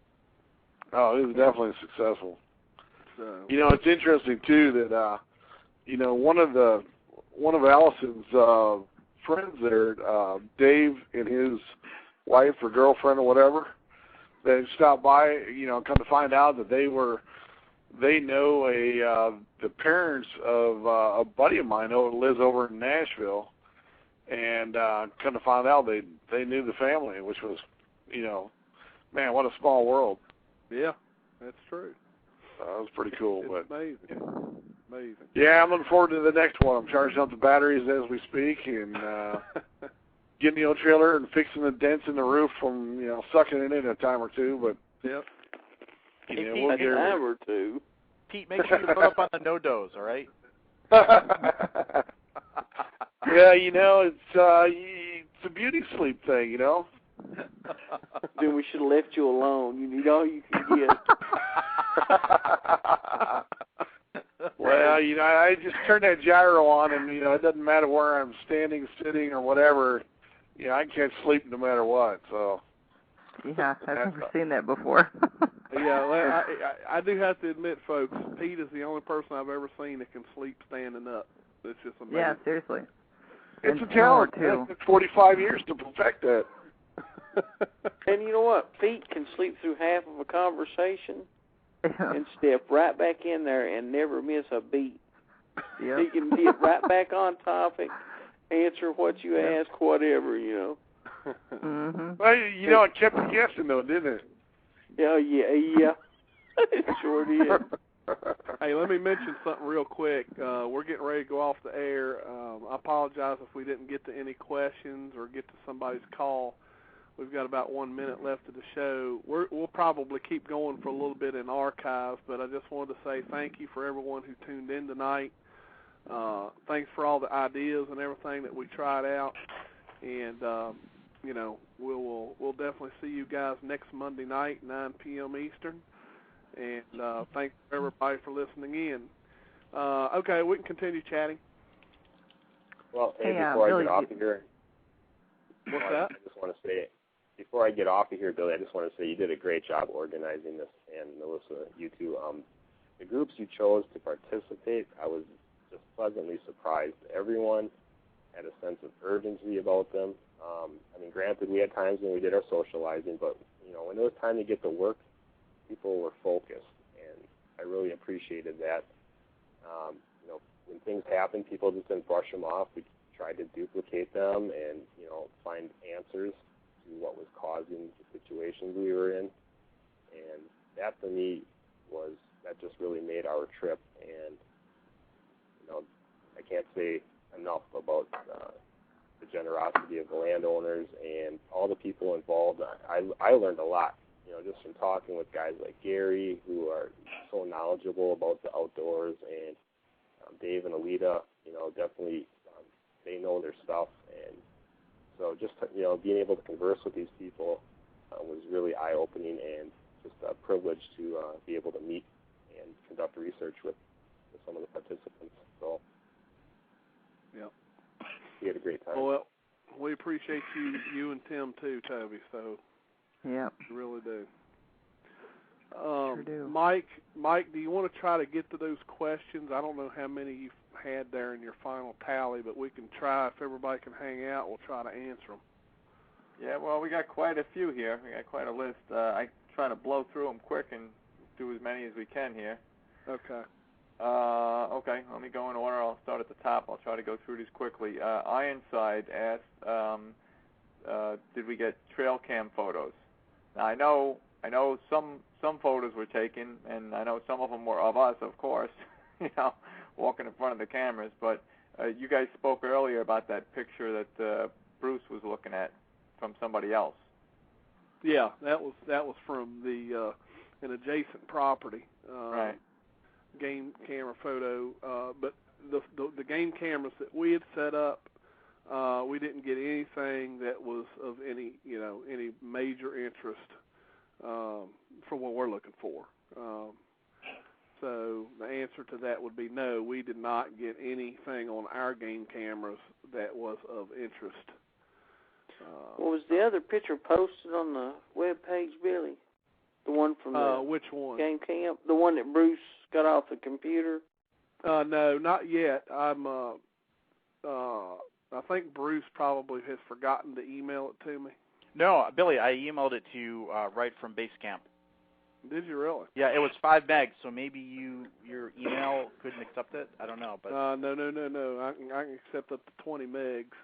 Oh, it was definitely successful. So. It's interesting too that one of Allison's friends there, Dave and his wife or girlfriend or whatever, they stopped by. Come to find out that they know the parents of a buddy of mine who lives over in Nashville, and come to find out they knew the family, which was, man, what a small world. Yeah, that's true. That was pretty cool. It's amazing. Yeah, I'm looking forward to the next one. I'm charging up the batteries as we speak, and getting the old trailer and fixing the dents in the roof from sucking it in a time or two. But yep. We'll get time or two. Pete, make sure you put up on the no-dos, all right? Yeah, it's a beauty sleep thing, Then we should have left you alone. You need all you can get. Well, I just turn that gyro on, and it doesn't matter where I'm standing, sitting, or whatever. I can catch sleep no matter what. So. Yeah, I've never seen that before. Yeah, I do have to admit, folks, Pete is the only person I've ever seen that can sleep standing up. It's just amazing. Yeah, seriously. It's a talent, too. It took 45 years to perfect that. And you know what? Pete can sleep through half of a conversation and step right back in there and never miss a beat. Yep. He can get right back on topic, answer what you ask, whatever, Mm-hmm. Well, it kept you guessing, though, didn't it? Yeah. It sure did. Hey, let me mention something real quick. We're getting ready to go off the air. I apologize if we didn't get to any questions or get to somebody's call. We've got about 1 minute left of the show. We'll probably keep going for a little bit in archives, but I just wanted to say thank you for everyone who tuned in tonight. Thanks for all the ideas and everything that we tried out. And, we'll definitely see you guys next Monday night, 9 p.m. Eastern. And thanks everybody for listening in. Okay, we can continue chatting. Well, before I get off of here, what's that? I just want to say, before I get off of here, Billy, I just want to say you did a great job organizing this, and Melissa, you too. The groups you chose to participate, I was just pleasantly surprised. Everyone had a sense of urgency about them. Granted, we had times when we did our socializing, but when it was time to get to work, people were focused, and I really appreciated that. When things happen, people just didn't brush them off. We tried to duplicate them and find answers to what was causing the situations we were in, and that for me that just really made our trip. And I can't say enough about the generosity of the landowners and all the people involved. I learned a lot, just from talking with guys like Gary, who are so knowledgeable about the outdoors, and Dave and Alita, definitely they know their stuff. And so just, being able to converse with these people was really eye-opening, and just a privilege to be able to meet and conduct research with some of the participants. So, yep. We had a great time. Well, we appreciate you and Tim too, Toby. So, yeah, we really do. Sure do. Mike, do you want to try to get to those questions? I don't know how many you've had there in your final tally, but we can try. If everybody can hang out, we'll try to answer them. Yeah, well, we got quite a few here. We got quite a list. I try to blow through them quick and do as many as we can here. Okay. Okay, let me go in order. I'll start at the top. I'll try to go through these quickly. Ironside asked, did we get trail cam photos? Now, I know some photos were taken, and I know some of them were of us, of course, walking in front of the cameras. But you guys spoke earlier about that picture that Bruce was looking at from somebody else. Yeah, that was from an adjacent property. Right. Game camera photo, but the game cameras that we had set up, we didn't get anything that was of any major interest for what we're looking for. So the answer to that would be no. We did not get anything on our game cameras that was of interest. What was the other picture posted on the web page, Billy? The one from the which one? game camp? The one that Bruce got off the computer? No, not yet. I think Bruce probably has forgotten to email it to me. No, Billy, I emailed it to you right from base camp. Did you really? Yeah, it was 5 megs, so maybe your email couldn't accept it. I don't know, but no. I can accept up to 20 megs.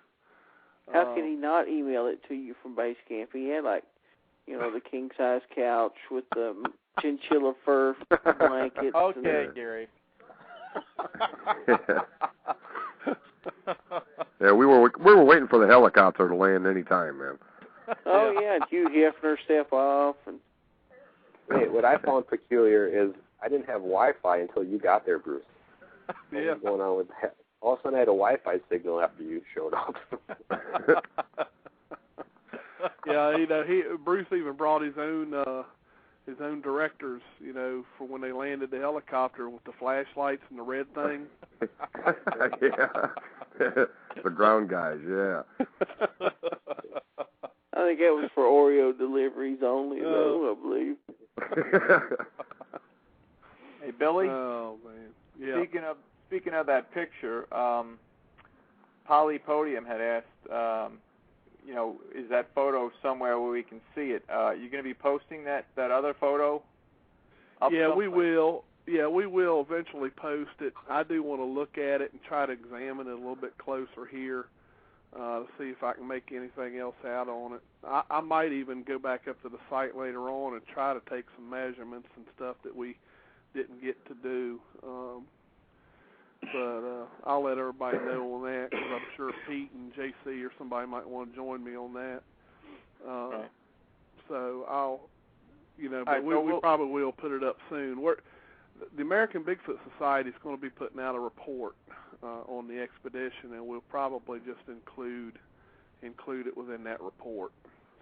How can he not email it to you from base camp? He had the king size couch with the chinchilla fur blankets. Okay, Gary. Yeah, we were waiting for the helicopter to land any time, man. Oh yeah, Hugh Hefner step off and. Wait, what I found peculiar is I didn't have Wi-Fi until you got there, Bruce. Yeah. What was going on with that? All of a sudden I had a Wi-Fi signal after you showed up. Yeah, Bruce even brought his own directors, for when they landed the helicopter with the flashlights and the red thing. Yeah, the ground guys, yeah. I think that was for Oreo deliveries only, though, I believe. Hey, Billy. Oh man. Yeah. Speaking of that picture, Polypodium had asked, is that photo somewhere where we can see it? You going to be posting that other photo? Yeah, we will. Yeah, we will eventually post it. I do want to look at it and try to examine it a little bit closer here to see if I can make anything else out on it. I might even go back up to the site later on and try to take some measurements and stuff that we didn't get to do. But I'll let everybody know on that because I'm sure Pete and JC or somebody might want to join me on that. Right. So I'll, but we probably will put it up soon. The American Bigfoot Society is going to be putting out a report on the expedition, and we'll probably just include it within that report.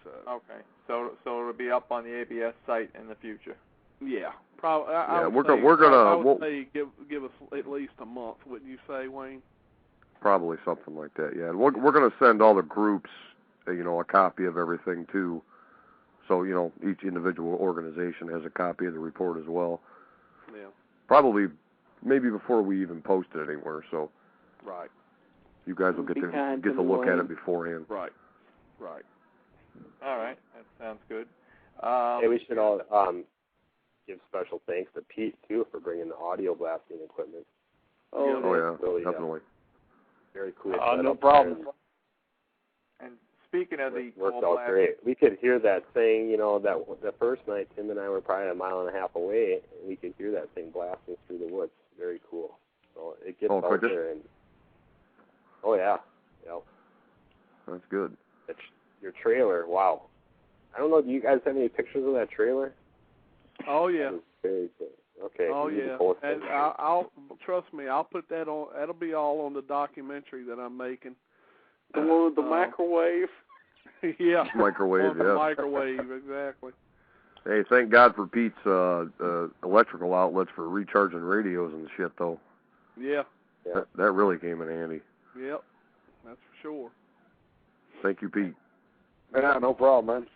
So okay, so it'll be up on the ABS site in the future. Yeah, probably. I would say give us at least a month, wouldn't you say, Wayne? Probably something like that. Yeah, and we're going to send all the groups, a copy of everything too. So each individual organization has a copy of the report as well. Yeah. Probably, maybe before we even post it anywhere. So. Right. You guys will get to look at it beforehand. Right. All right, that sounds good. Hey, we should all give special thanks to Pete too for bringing the audio blasting equipment. Oh yeah, really, definitely. Very cool. No problem. And speaking of the worked out great. We could hear that thing, that the first night Tim and I were probably a mile and a half away, and we could out there. And, oh, yeah. Yep. That's good. Your trailer, wow. I don't know, do you guys have any pictures of that trailer? Oh, yeah. Very cool. Okay. Oh, yeah. And I'll trust me, I'll put that on. That'll be all on the documentary that I'm making. The one with the microwave? Yeah. Microwave, the microwave, exactly. Hey, thank God for Pete's electrical outlets for recharging radios and shit, though. Yeah. That really came in handy. Yep, that's for sure. Thank you, Pete. Yeah, no problem, man.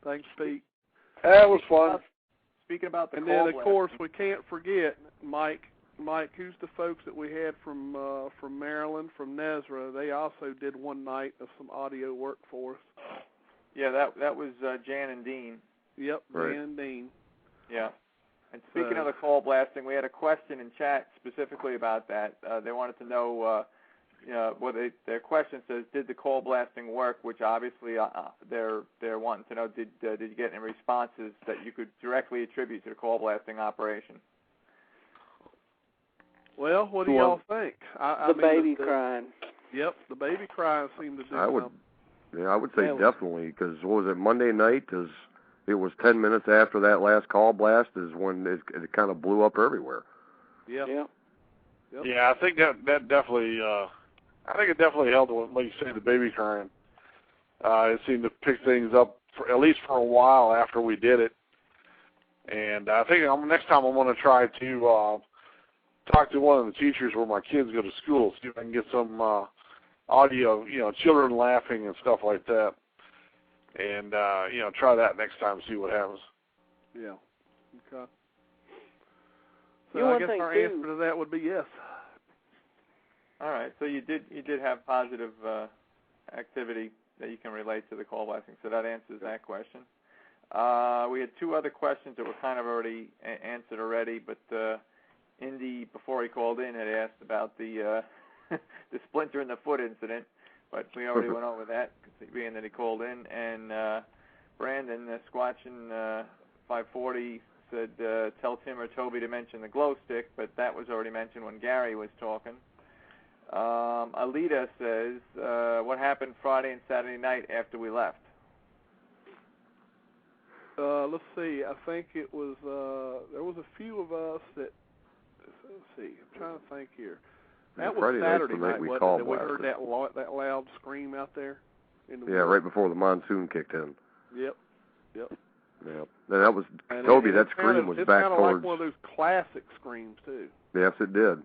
Thanks, Pete. That was fun. Speaking about the and coal then, of course, we can't forget Mike. Mike, who's the folks that we had from Maryland, from Nezra? They also did one night of some audio work for us. Yeah, that was Jan and Dean. Yep, right. Jan and Dean. Yeah. And speaking of the call blasting, we had a question in chat specifically about that. They wanted to know, their question says, did the call blasting work? Which obviously they're wanting to know, did you get any responses that you could directly attribute to the call blasting operation? Well, what do y'all think? The baby crying. Yep, the baby crying seemed to do something. Yeah, I would say definitely, because what was it, Monday night? It was 10 minutes after that last call blast is when it kind of blew up everywhere. Yeah. Yep. Yeah, I think that definitely. I think it definitely helped with, like you say, the baby crying. It seemed to pick things up at least for a while after we did it. And I think next time I'm going to try to talk to one of the teachers where my kids go to school, see if I can get some audio, children laughing and stuff like that. And, try that next time, see what happens. Yeah. Okay. So I guess our answer to that would be yes. All right. So you did have positive activity that you can relate to the call blasting. So that answers that question. We had two other questions that were kind of already answered already, but Indy, before he called in, had asked about the the splinter in the foot incident, but we already went over that, being that he called in. And Brandon, Squatchin 540, said tell Tim or Toby to mention the glow stick, but that was already mentioned when Gary was talking. Alita says, what happened Friday and Saturday night after we left? Let's see. I think it was, there was a few of us that, let's see, I'm trying to think here. That was Saturday night, wasn't it? We heard that loud scream out there in the woods. Right before the monsoon kicked in. Yep. Yeah. And that was, Toby, that scream was back towards... It's kind of like one of those classic screams, too. Yes, it did.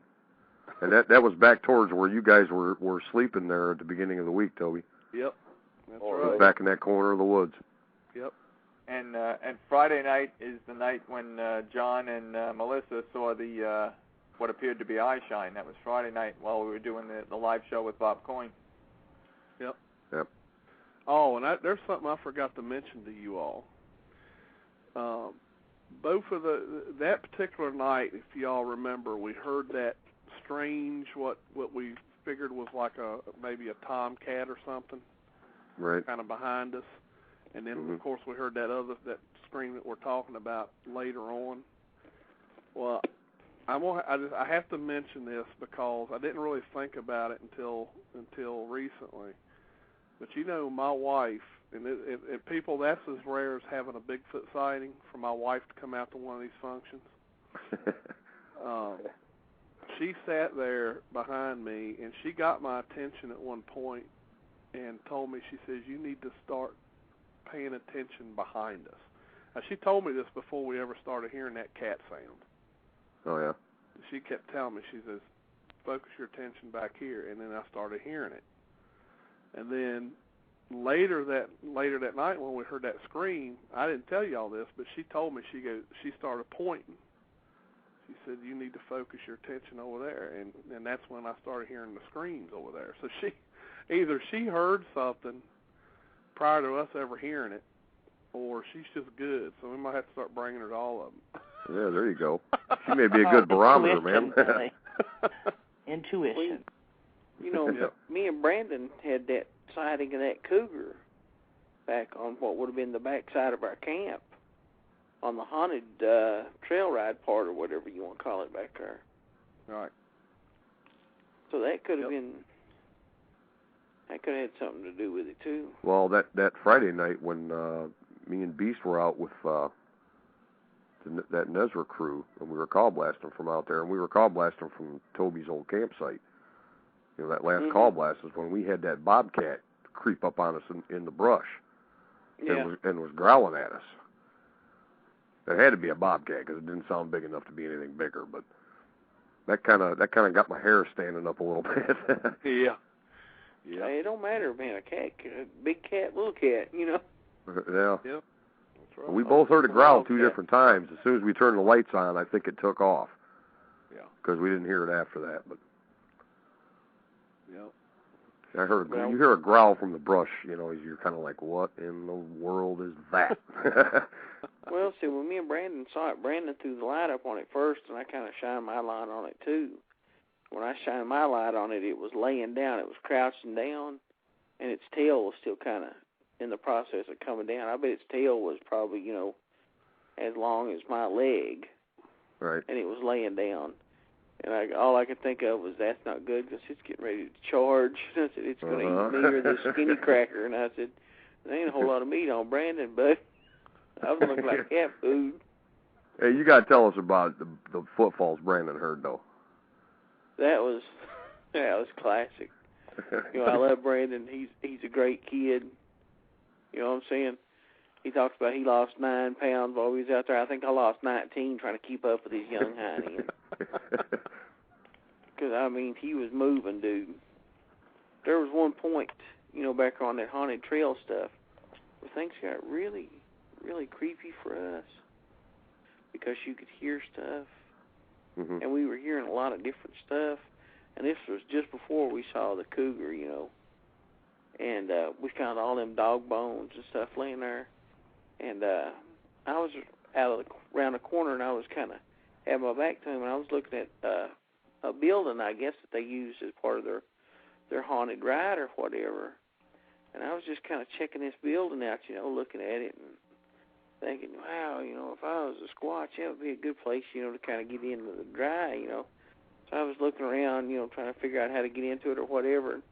And that was back towards where you guys were sleeping there at the beginning of the week, Toby. Yep. That's right. It was back in that corner of the woods. Yep. And Friday night is the night when John and Melissa saw the what appeared to be eye shine. That was Friday night while we were doing the live show with Bob Coyne. Yep. Yep. Oh, and there's something I forgot to mention to you all. Both of that particular night, if y'all remember, we heard that strange what we figured was like maybe a tomcat or something, right, kind of behind us, and then of course we heard that scream that we're talking about later on. Well, I have to mention this because I didn't really think about it until recently. But my wife, and people, that's as rare as having a Bigfoot sighting for my wife to come out to one of these functions. She sat there behind me, and she got my attention at one point and told me, she says, you need to start paying attention behind us. Now, she told me this before we ever started hearing that cat sound. Oh, yeah. She kept telling me, she says, focus your attention back here, and then I started hearing it. And then later that night when we heard that scream, I didn't tell you all this, but she told me, she started pointing. She said, you need to focus your attention over there, and that's when I started hearing the screams over there. So either she heard something prior to us ever hearing it, or she's just good, so we might have to start bringing her to all of them. Yeah, there you go. She may be a good barometer, man. Intuition. Me and Brandon had that sighting of that cougar back on what would have been the back side of our camp on the haunted trail ride part or whatever you want to call it back there. Right. So that could have been. That could have had something to do with it too. Well, that Friday night when me and Beast were out with that Nezra crew, and we were call blasting from out there, and we were call blasting from Toby's old campsite. You know, that last call blast is when we had that bobcat creep up on us in the brush, and was growling at us. It had to be a bobcat because it didn't sound big enough to be anything bigger, but that kind of got my hair standing up a little bit. Yeah. Hey, it don't matter, man. A cat, big cat, little cat, you know. Yeah. Yep. That's right. We both heard it growl 2 different times. As soon as we turned the lights on, I think it took off. Yeah. Because we didn't hear it after that, but. Yep. I heard you hear a growl from the brush, you know, you're kind of like, what in the world is that? Well, see, when me and Brandon saw it, Brandon threw the light up on it first, and I kind of shined my light on it too. When I shined my light on it, it was laying down. It was crouching down, and its tail was still kind of in the process of coming down. I bet its tail was probably, you know, as long as my leg. Right. And it was laying down. And all I could think of was, that's not good because it's getting ready to charge. And I said, it's going to eat me or this skinny cracker. And I said, there ain't a whole lot of meat on Brandon, but I was looking like cat food. Hey, you got to tell us about the footfalls Brandon heard, though. That was classic. You know, I love Brandon. He's a great kid. You know what I'm saying? He talks about he lost 9 pounds while he was out there. I think I lost 19 trying to keep up with these young heinies. Because, I mean, he was moving, dude. There was one point, you know, back on that haunted trail stuff where things got really, really creepy for us because you could hear stuff. Mm-hmm. And we were hearing a lot of different stuff. And this was just before we saw the cougar, you know. And we found all them dog bones and stuff laying there. And I was around the corner, and I was kind of had my back to him, and I was looking at a building, I guess, that they used as part of their haunted ride or whatever. And I was just kind of checking this building out, you know, looking at it and thinking, wow, you know, if I was a Squatch, that would be a good place, you know, to kind of get into the dry, you know. So I was looking around, you know, trying to figure out how to get into it or whatever. And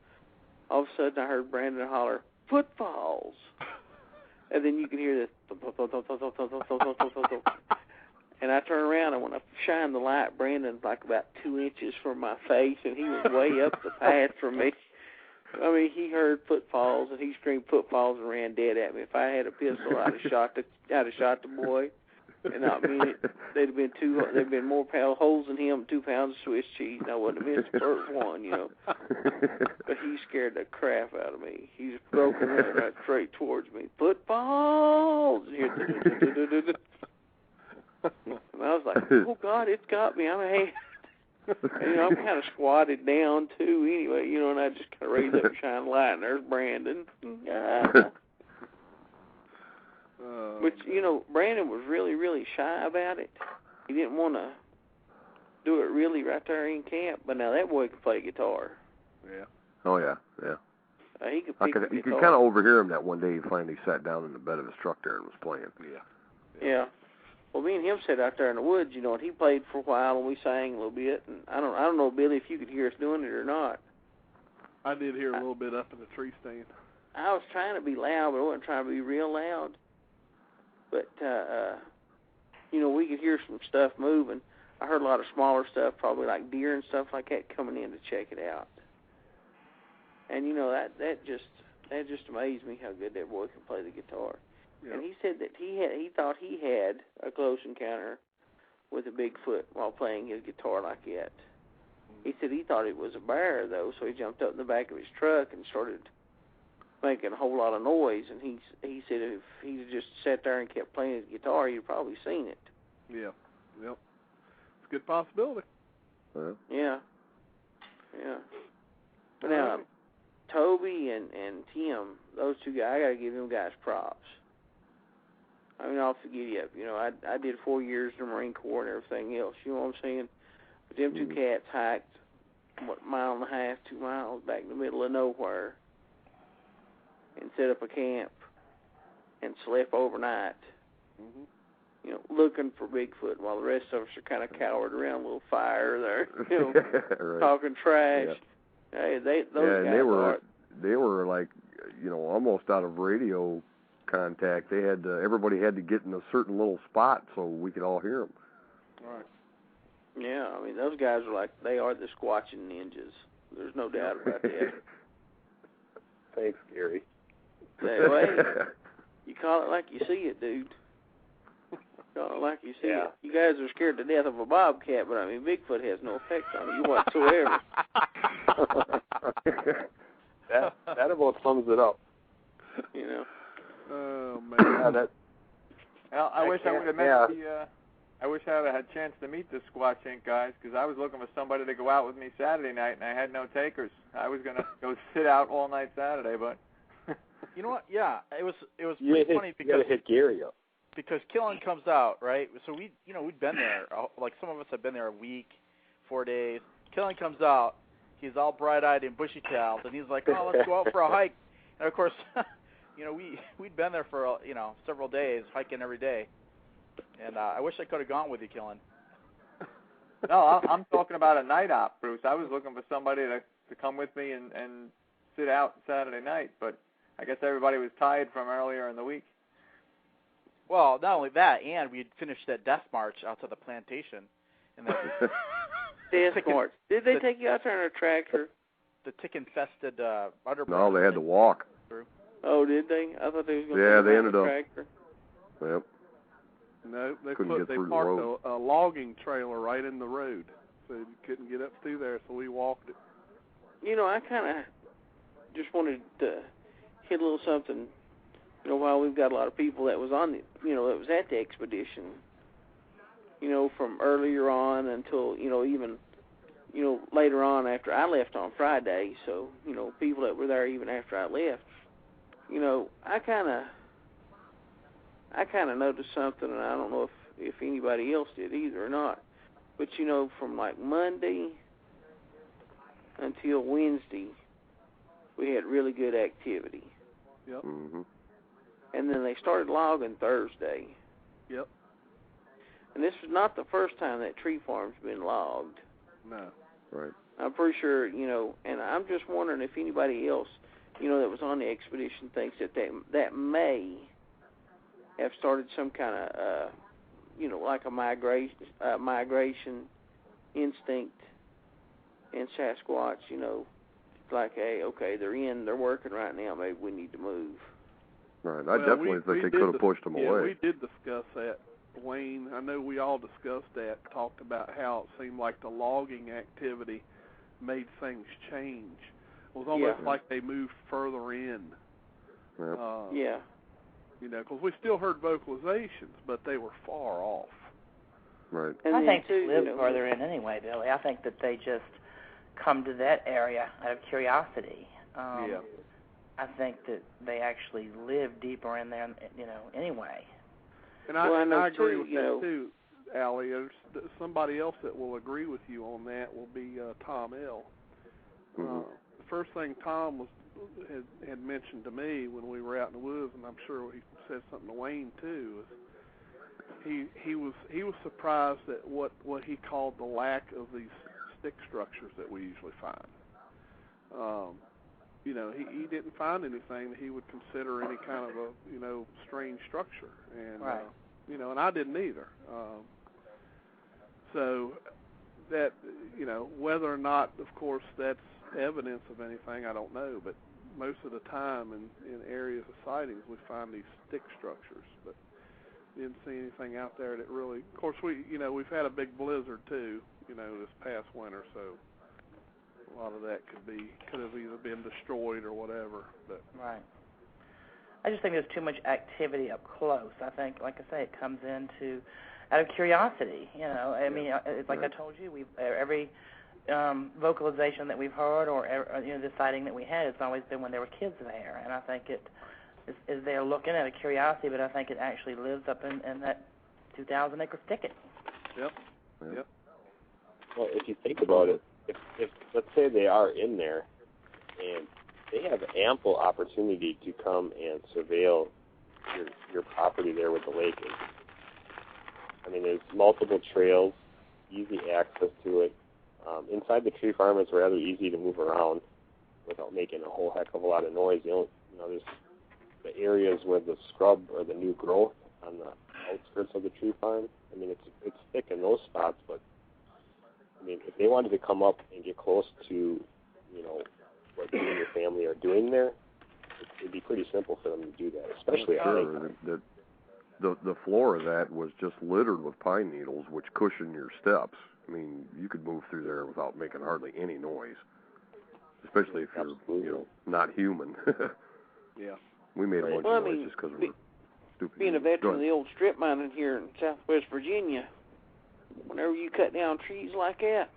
all of a sudden I heard Brandon holler, footfalls. And then you can hear this. And I turn around, and when I shine the light, Brandon's like about 2 inches from my face, and he was way up the path from me. I mean, he heard footfalls, and he screamed footfalls and ran dead at me. If I had a pistol, I'd have shot the boy. And I mean, there'd have been more holes in him, 2 pounds of Swiss cheese, and I wouldn't have missed the first one, you know. But he scared the crap out of me. He just broke and ran right straight towards me. Footballs! And I was like, oh, God, it's got me. I'm a you know, I'm kind of squatted down, too, anyway, you know, and I just kind of raised up and shine the light, and there's Brandon. Which, you know, Brandon was really, really shy about it. He didn't want to do it really right there in camp, but now that boy can play guitar. Yeah. Oh, yeah, yeah. He could pick the guitar. You could kind of overhear him that one day he finally sat down in the bed of his truck there and was playing. Yeah. Well, me and him sat out there in the woods, you know, and he played for a while, and we sang a little bit. And I don't know, Billy, if you could hear us doing it or not. I did hear a little bit up in the tree stand. I was trying to be loud, but I wasn't trying to be real loud. But, you know, we could hear some stuff moving. I heard a lot of smaller stuff, probably like deer and stuff like that, coming in to check it out. And, you know, that just amazed me how good that boy can play the guitar. Yep. And he said that he thought he had a close encounter with a Bigfoot while playing his guitar like that. He said he thought it was a bear, though, so he jumped up in the back of his truck and started making a whole lot of noise. And he said if he just sat there and kept playing his guitar, you'd probably seen it. Yeah, yep. It's a good possibility. Yeah. But now, Toby and Tim, those two guys, I got to give them guys props. I mean, I'll forget you. You know, I did 4 years in the Marine Corps and everything else. You know what I'm saying? But them two cats hiked, a mile and a half, 2 miles back in the middle of nowhere and set up a camp and slept overnight. looking for Bigfoot, while the rest of us are kind of cowered around a little fire there, right. talking trash. Yeah. Hey, those and guys they were like, almost out of radio contact. They had everybody had to get in a certain little spot so we could all hear them. Right. Yeah, I mean, those guys are they are the squatching ninjas. There's no doubt about that. Thanks, Gary. Hey, you call it like you see it, dude. Call it like you see it. You guys are scared to death of a bobcat, but I mean, Bigfoot has no effect on you whatsoever. that about sums it up. Oh man. I wish I would have met I wish I would have had a chance to meet the Squatch Inc. guys, because I was looking for somebody to go out with me Saturday night, and I had no takers. I was going to go sit out all night Saturday, but you know what? Yeah, it was pretty funny because you got to hit Gary up. Because Killen comes out, right? So we'd been there. Like some of us have been there a week, 4 days. Killen comes out. He's all bright-eyed and bushy-tailed, and he's like, "Oh, let's go out for a hike." And of course, we'd been there for several days, hiking every day. And I wish I could have gone with you, Killen. No, I'm talking about a night op, Bruce. I was looking for somebody to come with me and sit out Saturday night, but I guess everybody was tired from earlier in the week. Well, not only that, and we had finished that death march out to the plantation. And death march. Did they take you out there in a tractor? The tick-infested underbrush. No, they had to walk. Oh, did they? I thought they was going to take ended a up. tractor. Yep. No, they couldn't parked a logging trailer right in the road, so you couldn't get up through there. So we walked it. I kind of just wanted to hit a little something. While we've got a lot of people that was on the, that was at the expedition. From earlier on until even, later on after I left on Friday. So people that were there even after I left. I kind of noticed something, and I don't know if anybody else did either or not. But, from like Monday until Wednesday, we had really good activity. Yep. Mm-hmm. And then they started logging Thursday. Yep. And this was not the first time that tree farm's been logged. No. Right. I'm pretty sure, and I'm just wondering if anybody else, that was on the expedition thinks that may have started some kind of, like a migration instinct in Sasquatch, like, hey, okay, they're working right now, maybe we need to move. Right, I definitely think they could have pushed them away. We did discuss that, Wayne. I know we all discussed that, talked about how it seemed like the logging activity made things change. It was almost like they moved further in. Yeah. Because we still heard vocalizations, but they were far off. Right. And I think too, they live further in anyway, Billy. I think that they just come to that area out of curiosity. I think that they actually live deeper in there, anyway. And I agree with that too, Allie. There's somebody else that will agree with you on that will be Tom L. Mm-hmm. The first thing Tom had mentioned to me when we were out in the woods, and I'm sure he said something to Wayne too, is he was surprised at what he called the lack of these stick structures that we usually find. He didn't find anything that he would consider any kind of a strange structure, and right. And I didn't either. So that whether or not, of course, that's evidence of anything, I don't know. But most of the time in areas of sightings, we find these stick structures, but didn't see anything out there that really. Of course, we've had a big blizzard too, this past winter, so a lot of that could have either been destroyed or whatever. But right. I just think there's too much activity up close. I think, like I say, it comes out of curiosity. I mean, like I told you, every vocalization that we've heard or the sighting that we had, it's always been when there were kids there, and I think it is they're looking at a curiosity, but I think it actually lives up in that 2,000-acre thicket. Yep. Well, if you think about it, if let's say they are in there, and they have ample opportunity to come and surveil your property there with the lake. I mean, there's multiple trails, easy access to it. Inside the tree farm, it's rather easy to move around without making a whole heck of a lot of noise. There's the areas where the scrub or the new growth on the outskirts of the tree farm. I mean, it's thick in those spots, but I mean, if they wanted to come up and get close to, what you and your family are doing there, it'd be pretty simple for them to do that, especially at night. The floor of that was just littered with pine needles, which cushion your steps. I mean, you could move through there without making hardly any noise, especially if you're not human. Yeah. We made a bunch of noise just because we're stupid. Being a veteran of the old strip mining here in Southwest Virginia, whenever you cut down trees like that,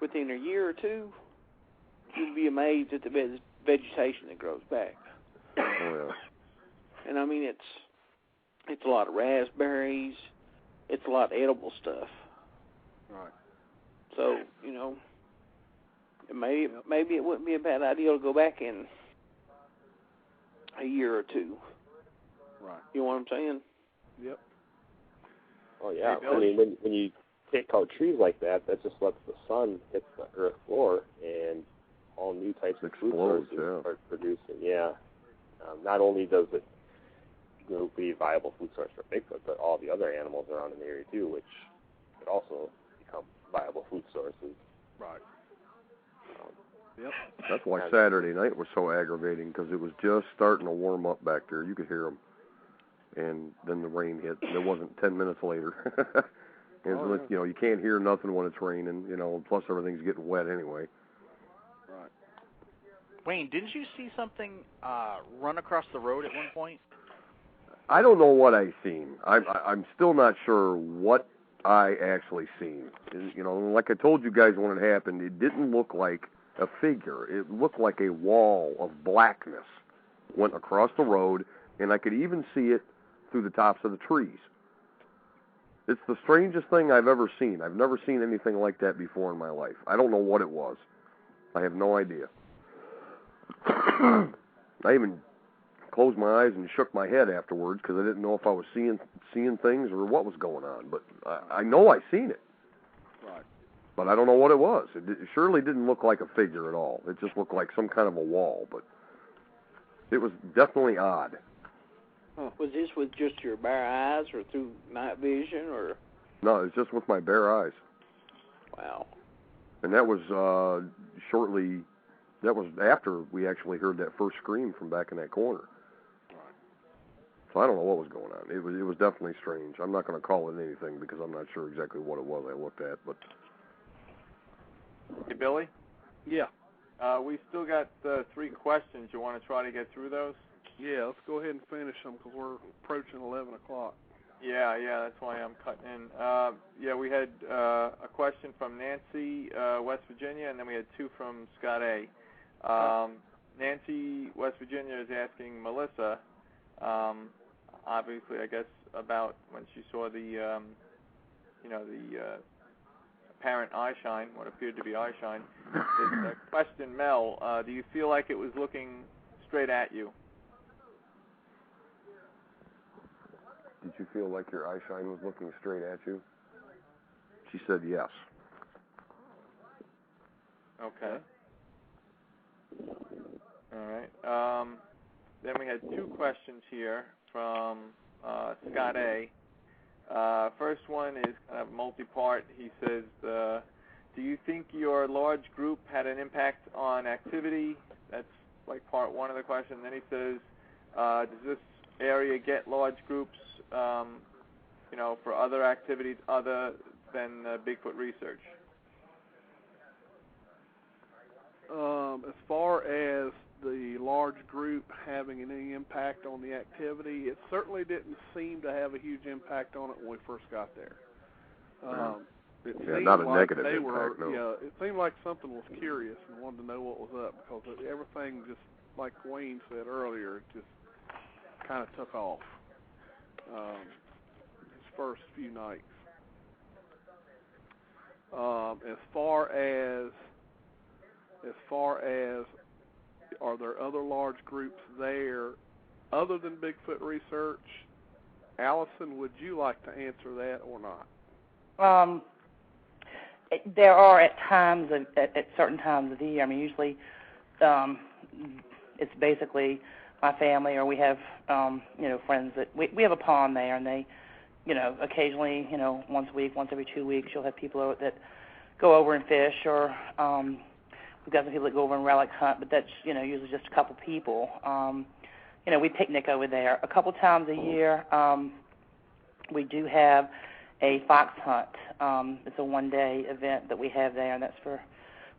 within a year or two, you'd be amazed at the vegetation that grows back. Oh, yeah. And I mean, it's a lot of raspberries, it's a lot of edible stuff. Right. So, maybe it wouldn't be a bad idea to go back in a year or two. Right. You know what I'm saying? Yep. Oh, yeah. I mean, when you take out trees like that, that just lets the sun hit the earth floor, and all new types of food sources start producing. Yeah. Not only does it be a viable food source for Bigfoot, but all the other animals around in the area, too, which could also become viable food sources. Right. Yep. That's why Saturday night was so aggravating, because it was just starting to warm up back there. You could hear them. And then the rain hit. It wasn't 10 minutes later. And you can't hear nothing when it's raining, plus everything's getting wet anyway. Right. Wayne, didn't you see something run across the road at one point? I don't know what I seen. I'm still not sure what I actually seen. Like I told you guys when it happened, it didn't look like a figure. It looked like a wall of blackness went across the road, and I could even see it through the tops of the trees. It's the strangest thing I've ever seen. I've never seen anything like that before in my life. I don't know what it was. I have no idea. I even closed my eyes and shook my head afterwards because I didn't know if I was seeing things or what was going on. But I know I seen it. Right. But I don't know what it was. It surely didn't look like a figure at all. It just looked like some kind of a wall. But it was definitely odd. Was this with just your bare eyes or through night vision or? No, it's just with my bare eyes. Wow. And that was that was after we actually heard that first scream from back in that corner. Right. So I don't know what was going on. It was definitely strange. I'm not going to call it anything because I'm not sure exactly what it was I looked at. But Hey, Billy? Yeah. We still got 3 questions. You want to try to get through those? Yeah, let's go ahead and finish them because we're approaching 11 o'clock. Yeah, that's why I'm cutting in. We had a question from Nancy, West Virginia, and then we had 2 from Scott A. Nancy, West Virginia, is asking Melissa, obviously, I guess, about when she saw the apparent eye shine, what appeared to be eye shine. This question, Mel, do you feel like it was looking straight at you? did you feel like your eye shine was looking straight at you? She said yes. Okay. All right. Then we had 2 questions here from Scott A. First one is kind of multi-part. He says, do you think your large group had an impact on activity? That's like part 1 of the question. Then he says, does this area get large groups, for other activities other than Bigfoot research? As far as the large group having any impact on the activity, it certainly didn't seem to have a huge impact on it when we first got there. It seemed not a like negative they impact, were, no. It seemed like something was curious and wanted to know what was up because everything, just like Wayne said earlier, it just kind of took off his first few nights. As far as are there other large groups there other than Bigfoot research? Allison, would you like to answer that or not? There are at times, at certain times of the year. I mean, usually it's basically my family, or we have, friends that we have a pond there, and they, occasionally, once a week, once every 2 weeks, you'll have people that go over and fish, or we've got some people that go over and relic hunt, but that's, usually just a couple people. We picnic over there. A couple times a year, we do have a fox hunt. It's a one-day event that we have there, and that's for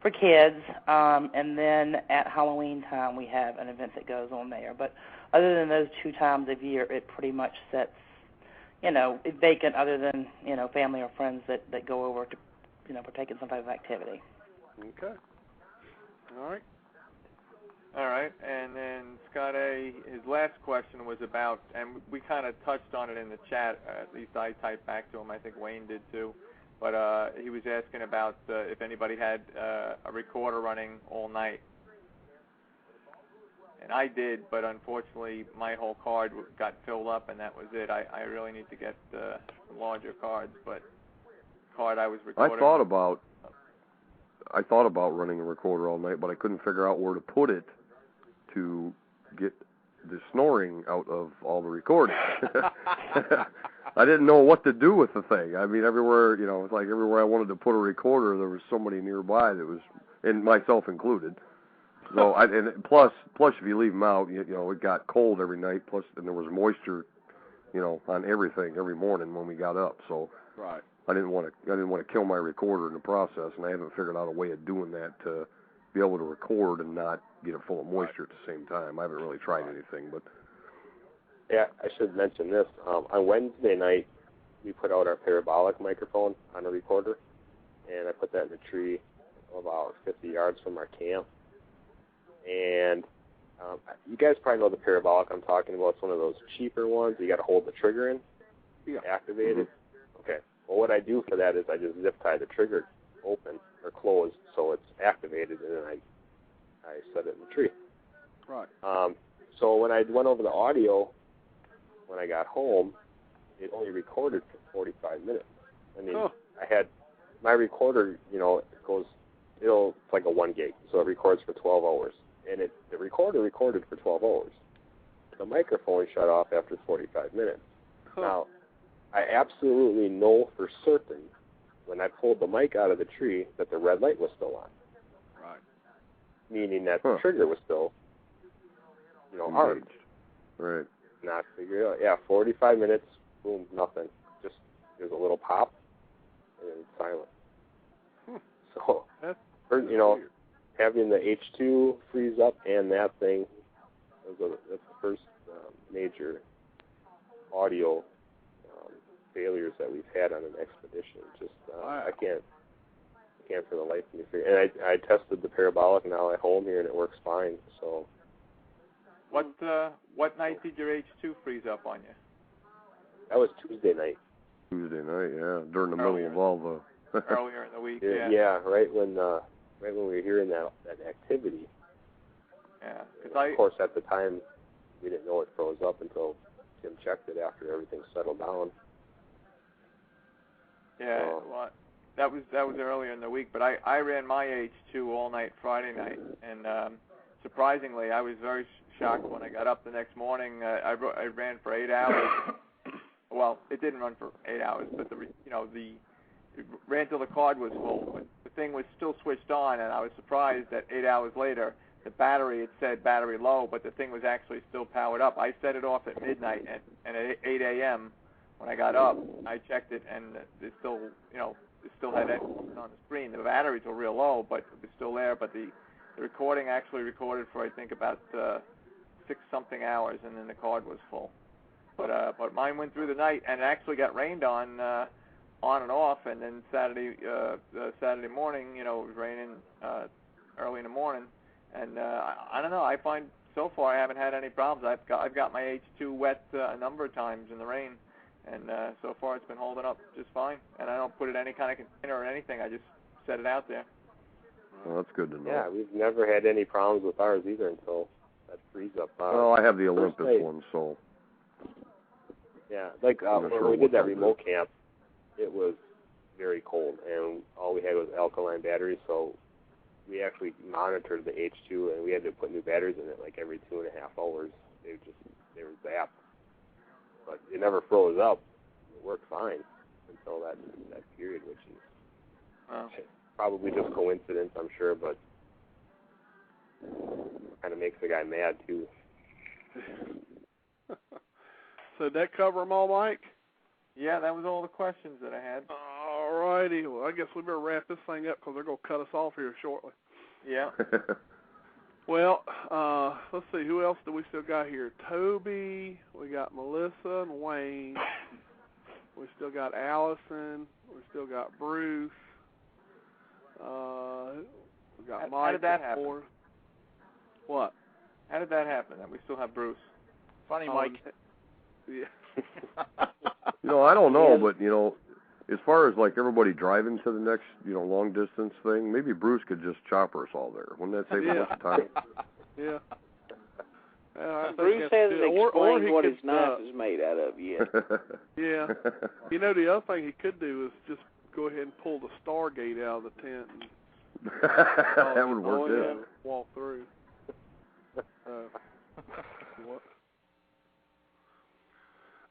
kids. And then at Halloween time, we have an event that goes on there. But other than those 2 times of year, it pretty much sets, vacant other than, family or friends that go over to, partake in some type of activity. Okay. All right. All right, and then Scott A., his last question was about, and we kind of touched on it in the chat, at least I typed back to him, I think Wayne did too, but he was asking about if anybody had a recorder running all night. And I did, but unfortunately my whole card got filled up, and that was it. I really need to get some larger cards, but the card I was recording... I thought about running a recorder all night, but I couldn't figure out where to put it to get the snoring out of all the recordings. I didn't know what to do with the thing. I mean, everywhere, it's like everywhere I wanted to put a recorder, there was somebody nearby that was, and myself included. So, plus, if you leave them out, it got cold every night. Plus, and there was moisture, on everything every morning when we got up. So, right. I didn't want to kill my recorder in the process, and I haven't figured out a way of doing that to be able to record and not get it full of moisture at the same time. I haven't really tried anything, but... Yeah, I should mention this. On Wednesday night, we put out our parabolic microphone on a recorder, and I put that in a tree about 50 yards from our camp. And you guys probably know the parabolic I'm talking about. It's one of those cheaper ones you got to hold the trigger in, activate it. Okay. Well, what I do for that is I just zip tie the trigger open or closed so it's activated, and then I set it in the tree. Right. So when I went over the audio, when I got home, it only recorded for 45 minutes. I mean, I had my recorder, it's like a 1 gig, so it records for 12 hours. And the recorder recorded for 12 hours. The microphone shut off after 45 minutes. Now, I absolutely know for certain when I pulled the mic out of the tree that the red light was still on. Right. Meaning that the trigger was still, armed. Right. Not figured out. Yeah, 45 minutes, boom, nothing. Just, there's a little pop, and then it's silent. So, having the H2 freeze up and that thing, that's the first major audio failures that we've had on an expedition. Just I can't for the life of me figure. And I tested the parabolic now at home here, and it works fine. So what night did your H2 freeze up on you? That was Tuesday night. Tuesday night, yeah, during the middle of all the earlier in the week. Yeah, right when we were hearing that activity. Yeah, of course at the time we didn't know it froze up until Tim checked it after everything settled down. Yeah, well, that was earlier in the week, but I ran my H2 all night Friday night, and surprisingly, I was very shocked when I got up the next morning. I ran for 8 hours. Well, it didn't run for 8 hours, but it ran till the card was full, but the thing was still switched on, and I was surprised that 8 hours later, the battery, it said battery low, but the thing was actually still powered up. I set it off at midnight, and at 8 a.m. when I got up, I checked it, and it still, it still had that on the screen. The batteries were real low, but it was still there. But the recording actually recorded for I think about 6-something hours, and then the card was full. But mine went through the night, and it actually got rained on and off. And then Saturday morning, it was raining early in the morning. And I don't know. I find so far I haven't had any problems. I've got my H2 wet a number of times in the rain. And so far it's been holding up just fine. And I don't put it in any kind of container or anything. I just set it out there. Well, that's good to know. Yeah, we've never had any problems with ours either until that freeze up. Well, I have the Olympus one, so. Yeah, like when we did that remote camp, it was very cold, and all we had was alkaline batteries, so we actually monitored the H2, and we had to put new batteries in it like every 2.5 hours. They were zapped. But it never froze up. It worked fine until that period, which is probably just coincidence, I'm sure, but kind of makes the guy mad, too. So did that cover them all, Mike? Yeah, that was all the questions that I had. All righty. Well, I guess we better wrap this thing up because they're going to cut us off here shortly. Yeah. Well, let's see. Who else do we still got here? Toby. We got Melissa and Wayne. We still got Allison. We still got Bruce. We got Mike. How did that happen? What? How did that happen, that we still have Bruce? Funny, Mike. Yeah. I don't know, but, as far as, like, everybody driving to the next, long distance thing, maybe Bruce could just chopper us all there. Wouldn't that save a bunch of time? Yeah. Bruce hasn't explained what his knife is made out of yet. Yeah. The other thing he could do is just go ahead and pull the Stargate out of the tent. And, that would work, yeah. Walk through. What?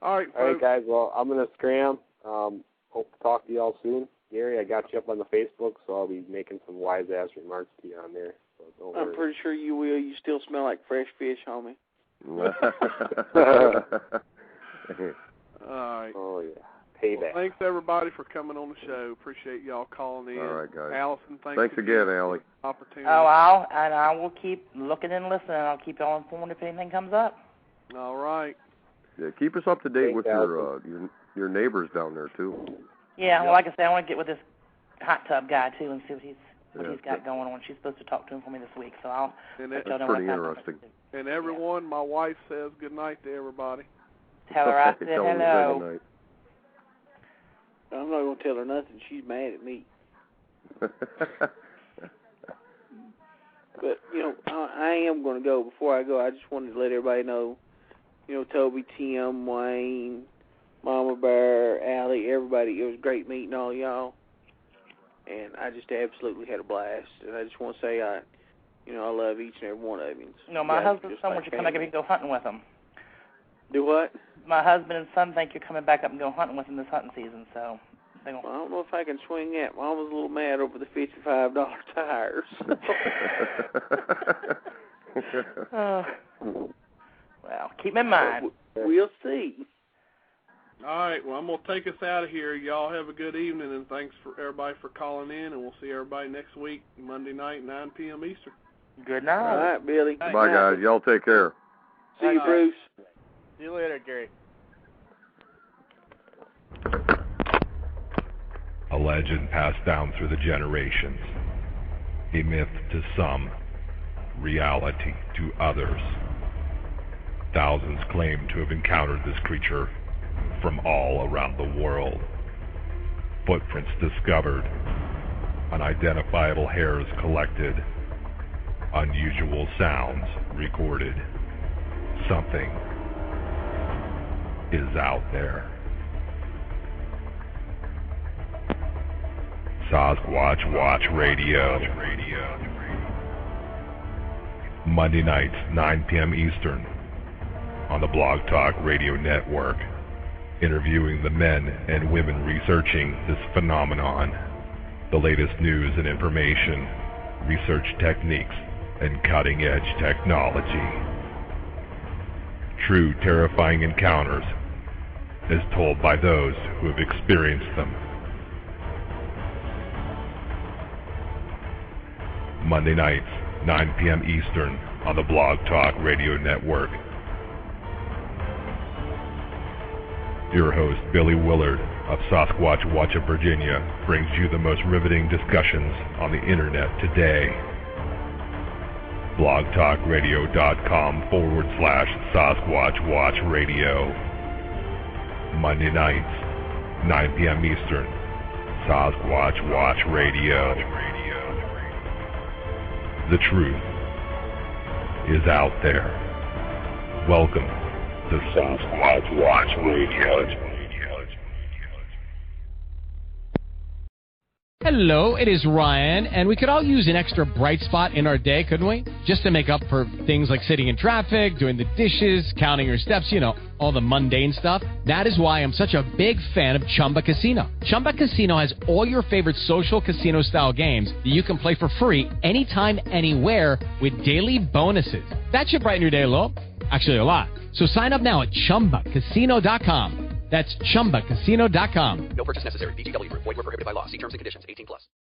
All right, guys. Well, I'm going to scram. Hope to talk to y'all soon. Gary, I got you up on the Facebook, so I'll be making some wise-ass remarks to you on there. So I'm pretty sure you will. You still smell like fresh fish, homie. All right. Oh, yeah. Payback. Well, thanks, everybody, for coming on the show. Appreciate y'all calling in. All right, guys. Allison, thanks again, Allie. Opportunity. Oh, I will keep looking and listening. I'll keep y'all informed if anything comes up. All right. Yeah, keep us up to date with your neighbors down there, too. Yeah, well, like I said, I want to get with this hot tub guy, too, and see what he's got going on. She's supposed to talk to him for me this week, so I'll let y'all know pretty interesting. And everyone, my wife says good night to everybody. Tell her I said hello. Good night. I'm not going to tell her nothing. She's mad at me. But, I am going to go. Before I go, I just wanted to let everybody know, Toby, Tim, Wayne, Mama Bear, Allie, everybody, it was great meeting all y'all. And I just absolutely had a blast. And I just want to say I love each and every one of you. No, my husband's son wants you to come back up and go hunting with him. Do what? My husband and son think you're coming back up and go hunting with him this hunting season, so they don't. Well, I don't know if I can swing that. Mom was a little mad over the $55 tires. Well, keep in mind. We'll see. All right, well, I'm going to take us out of here. Y'all have a good evening, and thanks for everybody for calling in, and we'll see everybody next week, Monday night, 9 p.m. Eastern. Good night. All right, Billy. Bye, guys. Y'all take care. See you, Bruce. See you later, Gary. A legend passed down through the generations. A myth to some, reality to others. Thousands claim to have encountered this creature from all around the world. Footprints discovered, unidentifiable hairs collected, unusual sounds recorded. Something is out there. Sasquatch Watch Radio. Monday nights, 9 p.m. Eastern, on the Blog Talk Radio Network, interviewing the men and women researching this phenomenon, the latest news and information, research techniques, and cutting-edge technology. True terrifying encounters, as told by those who have experienced them. Monday nights, 9 p.m. Eastern, on the Blog Talk Radio Network. Your host, Billy Willard of Sasquatch Watch of Virginia, brings you the most riveting discussions on the internet today. blogtalkradio.com/Sasquatch Watch Radio. Monday nights, 9 p.m. Eastern, Sasquatch Watch Radio. The truth is out there. Welcome to Sasquatch Watch Radio. Hello, it is Ryan, and we could all use an extra bright spot in our day, couldn't we? Just to make up for things like sitting in traffic, doing the dishes, counting your steps, you know, all the mundane stuff. That is why I'm such a big fan of Chumba Casino. Chumba Casino has all your favorite social casino-style games that you can play for free anytime, anywhere with daily bonuses. That should brighten your day a little. Actually, a lot. So sign up now at ChumbaCasino.com. That's ChumbaCasino.com. No purchase necessary. VGW Group. Void where prohibited by law. See terms and conditions. 18+.